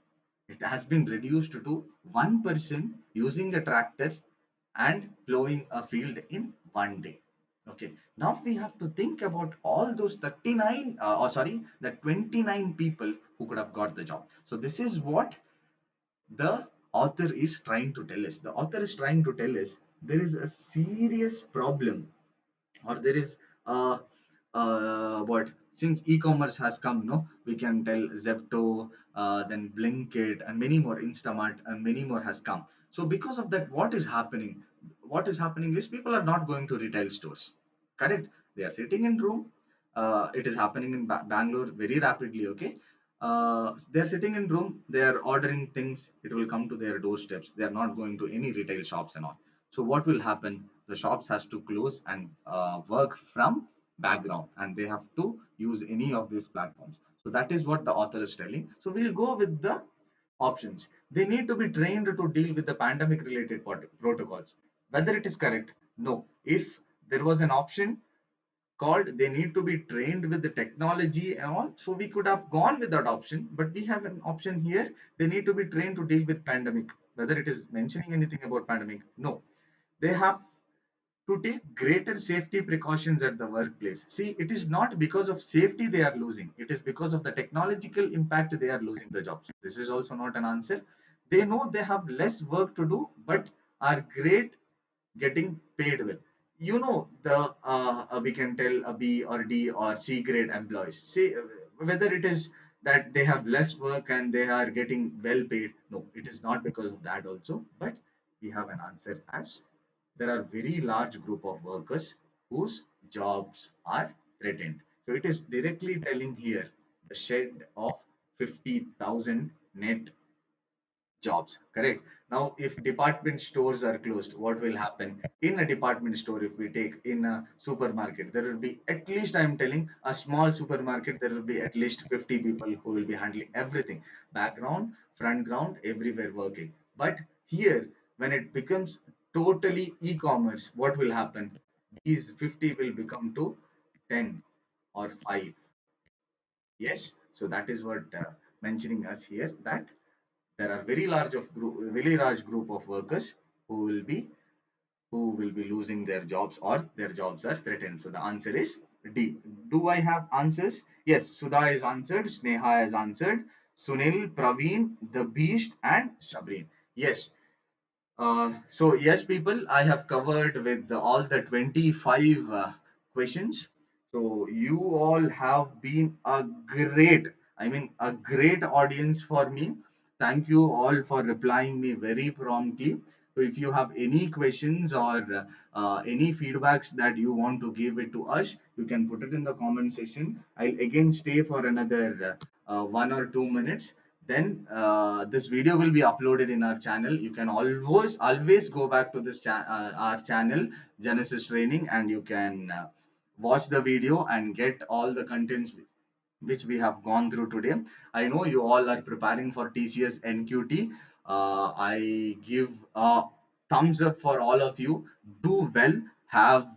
it has been reduced to one person using a tractor and plowing a field in 1 day. Okay, now we have to think about all those 39, or sorry, the 29 people who could have got the job. So this is what the author is trying to tell us. The author is trying to tell us there is a serious problem, or there is what, since e-commerce has come, no, we can tell Zepto, then Blinkit, and many more, Instamart, and many more has come. So because of that, what is happening is, people are not going to retail stores. Correct. They are sitting in room. It is happening in Bangalore very rapidly. Okay. They are sitting in room. They are ordering things. It will come to their doorsteps. They are not going to any retail shops and all. So what will happen? The shops has to close and work from background, and they have to use any of these platforms. So that is what the author is telling. So we'll go with the options. They need to be trained to deal with the pandemic related protocols. Whether it is correct? No. If there was an option called they need to be trained with the technology and all, so we could have gone with that option, but we have an option here, they need to be trained to deal with pandemic. Whether it is mentioning anything about pandemic? No. They have to take greater safety precautions at the workplace. See, it is not because of safety they are losing, it is because of the technological impact they are losing the jobs. This is also not an answer. They know they have less work to do, but are great getting paid well. The we can tell a B or D or C grade employees. See, whether it is that they have less work and they are getting well paid. No, it is not because of that also, but we have an answer as there are very large group of workers whose jobs are threatened. So it is directly telling here the shed of 50,000 net jobs, correct? Now if department stores are closed, what will happen in a department store? If we take in a supermarket, there will be at least, I'm telling, a small supermarket, there will be at least 50 people who will be handling everything, background, front ground, everywhere working. But here, when it becomes totally e-commerce, what will happen? These 50 will become to 10 or 5. Yes, so that is what mentioning us here, that there are very large group of workers who will be losing their jobs, or their jobs are threatened. So the answer is D. Do I have answers? Yes, Sudha is answered, Sneha has answered, Sunil, Praveen, the Beast, and Sabreen. Yes, so yes, people, I have covered with all the 25 questions. So you all have been a great, I mean, a great audience for me. Thank you all for replying me very promptly. So if you have any questions or any feedbacks that you want to give it to us, you can put it in the comment section. I'll again stay for another 1 or 2 minutes, then this video will be uploaded in our channel. You can always go back to this our channel, Genesis Training, and you can watch the video and get all the contents which we have gone through today. I know you all are preparing for TCS NQT. I give a thumbs up for all of you. Do well, have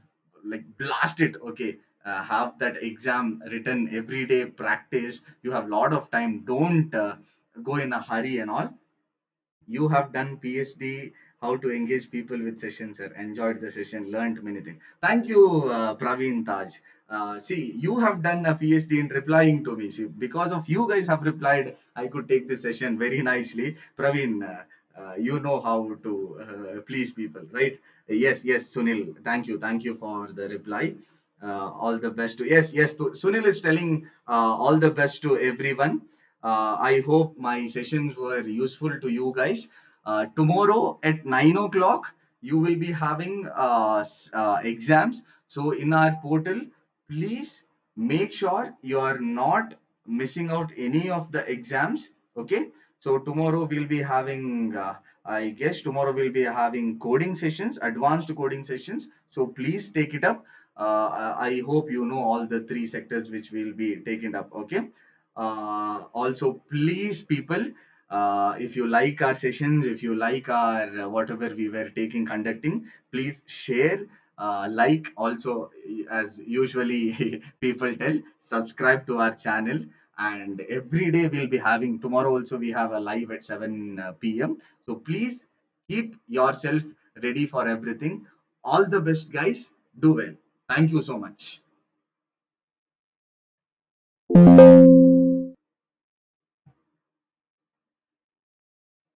like blast it. Okay, have that exam written every day. Practice. You have a lot of time. Don't go in a hurry and all. You have done PhD, how to engage people with sessions, sir. Enjoyed the session, learned many things. Thank you, Praveen Taj. See, you have done a PhD in replying to me. See, because of you guys have replied, I could take this session very nicely. Praveen, you know how to please people, right? Yes, yes, Sunil. Thank you for the reply. All the best to, yes, yes. Sunil is telling all the best to everyone. I hope my sessions were useful to you guys. Tomorrow at 9 o'clock, you will be having exams. So, in our portal, please make sure you are not missing out any of the exams. Okay. So, tomorrow we'll be having, I guess, tomorrow we'll be having coding sessions, advanced coding sessions. So, please take it up. I hope you know all the three sectors which will be taken up. Okay. Also, please, people, if you like our sessions, if you like our whatever we were taking conducting, please share, like, also, as usually people tell, subscribe to our channel. And every day we'll be having, tomorrow also we have a live at 7 p.m. So please keep yourself ready for everything. All the best, guys. Do well. Thank you so much.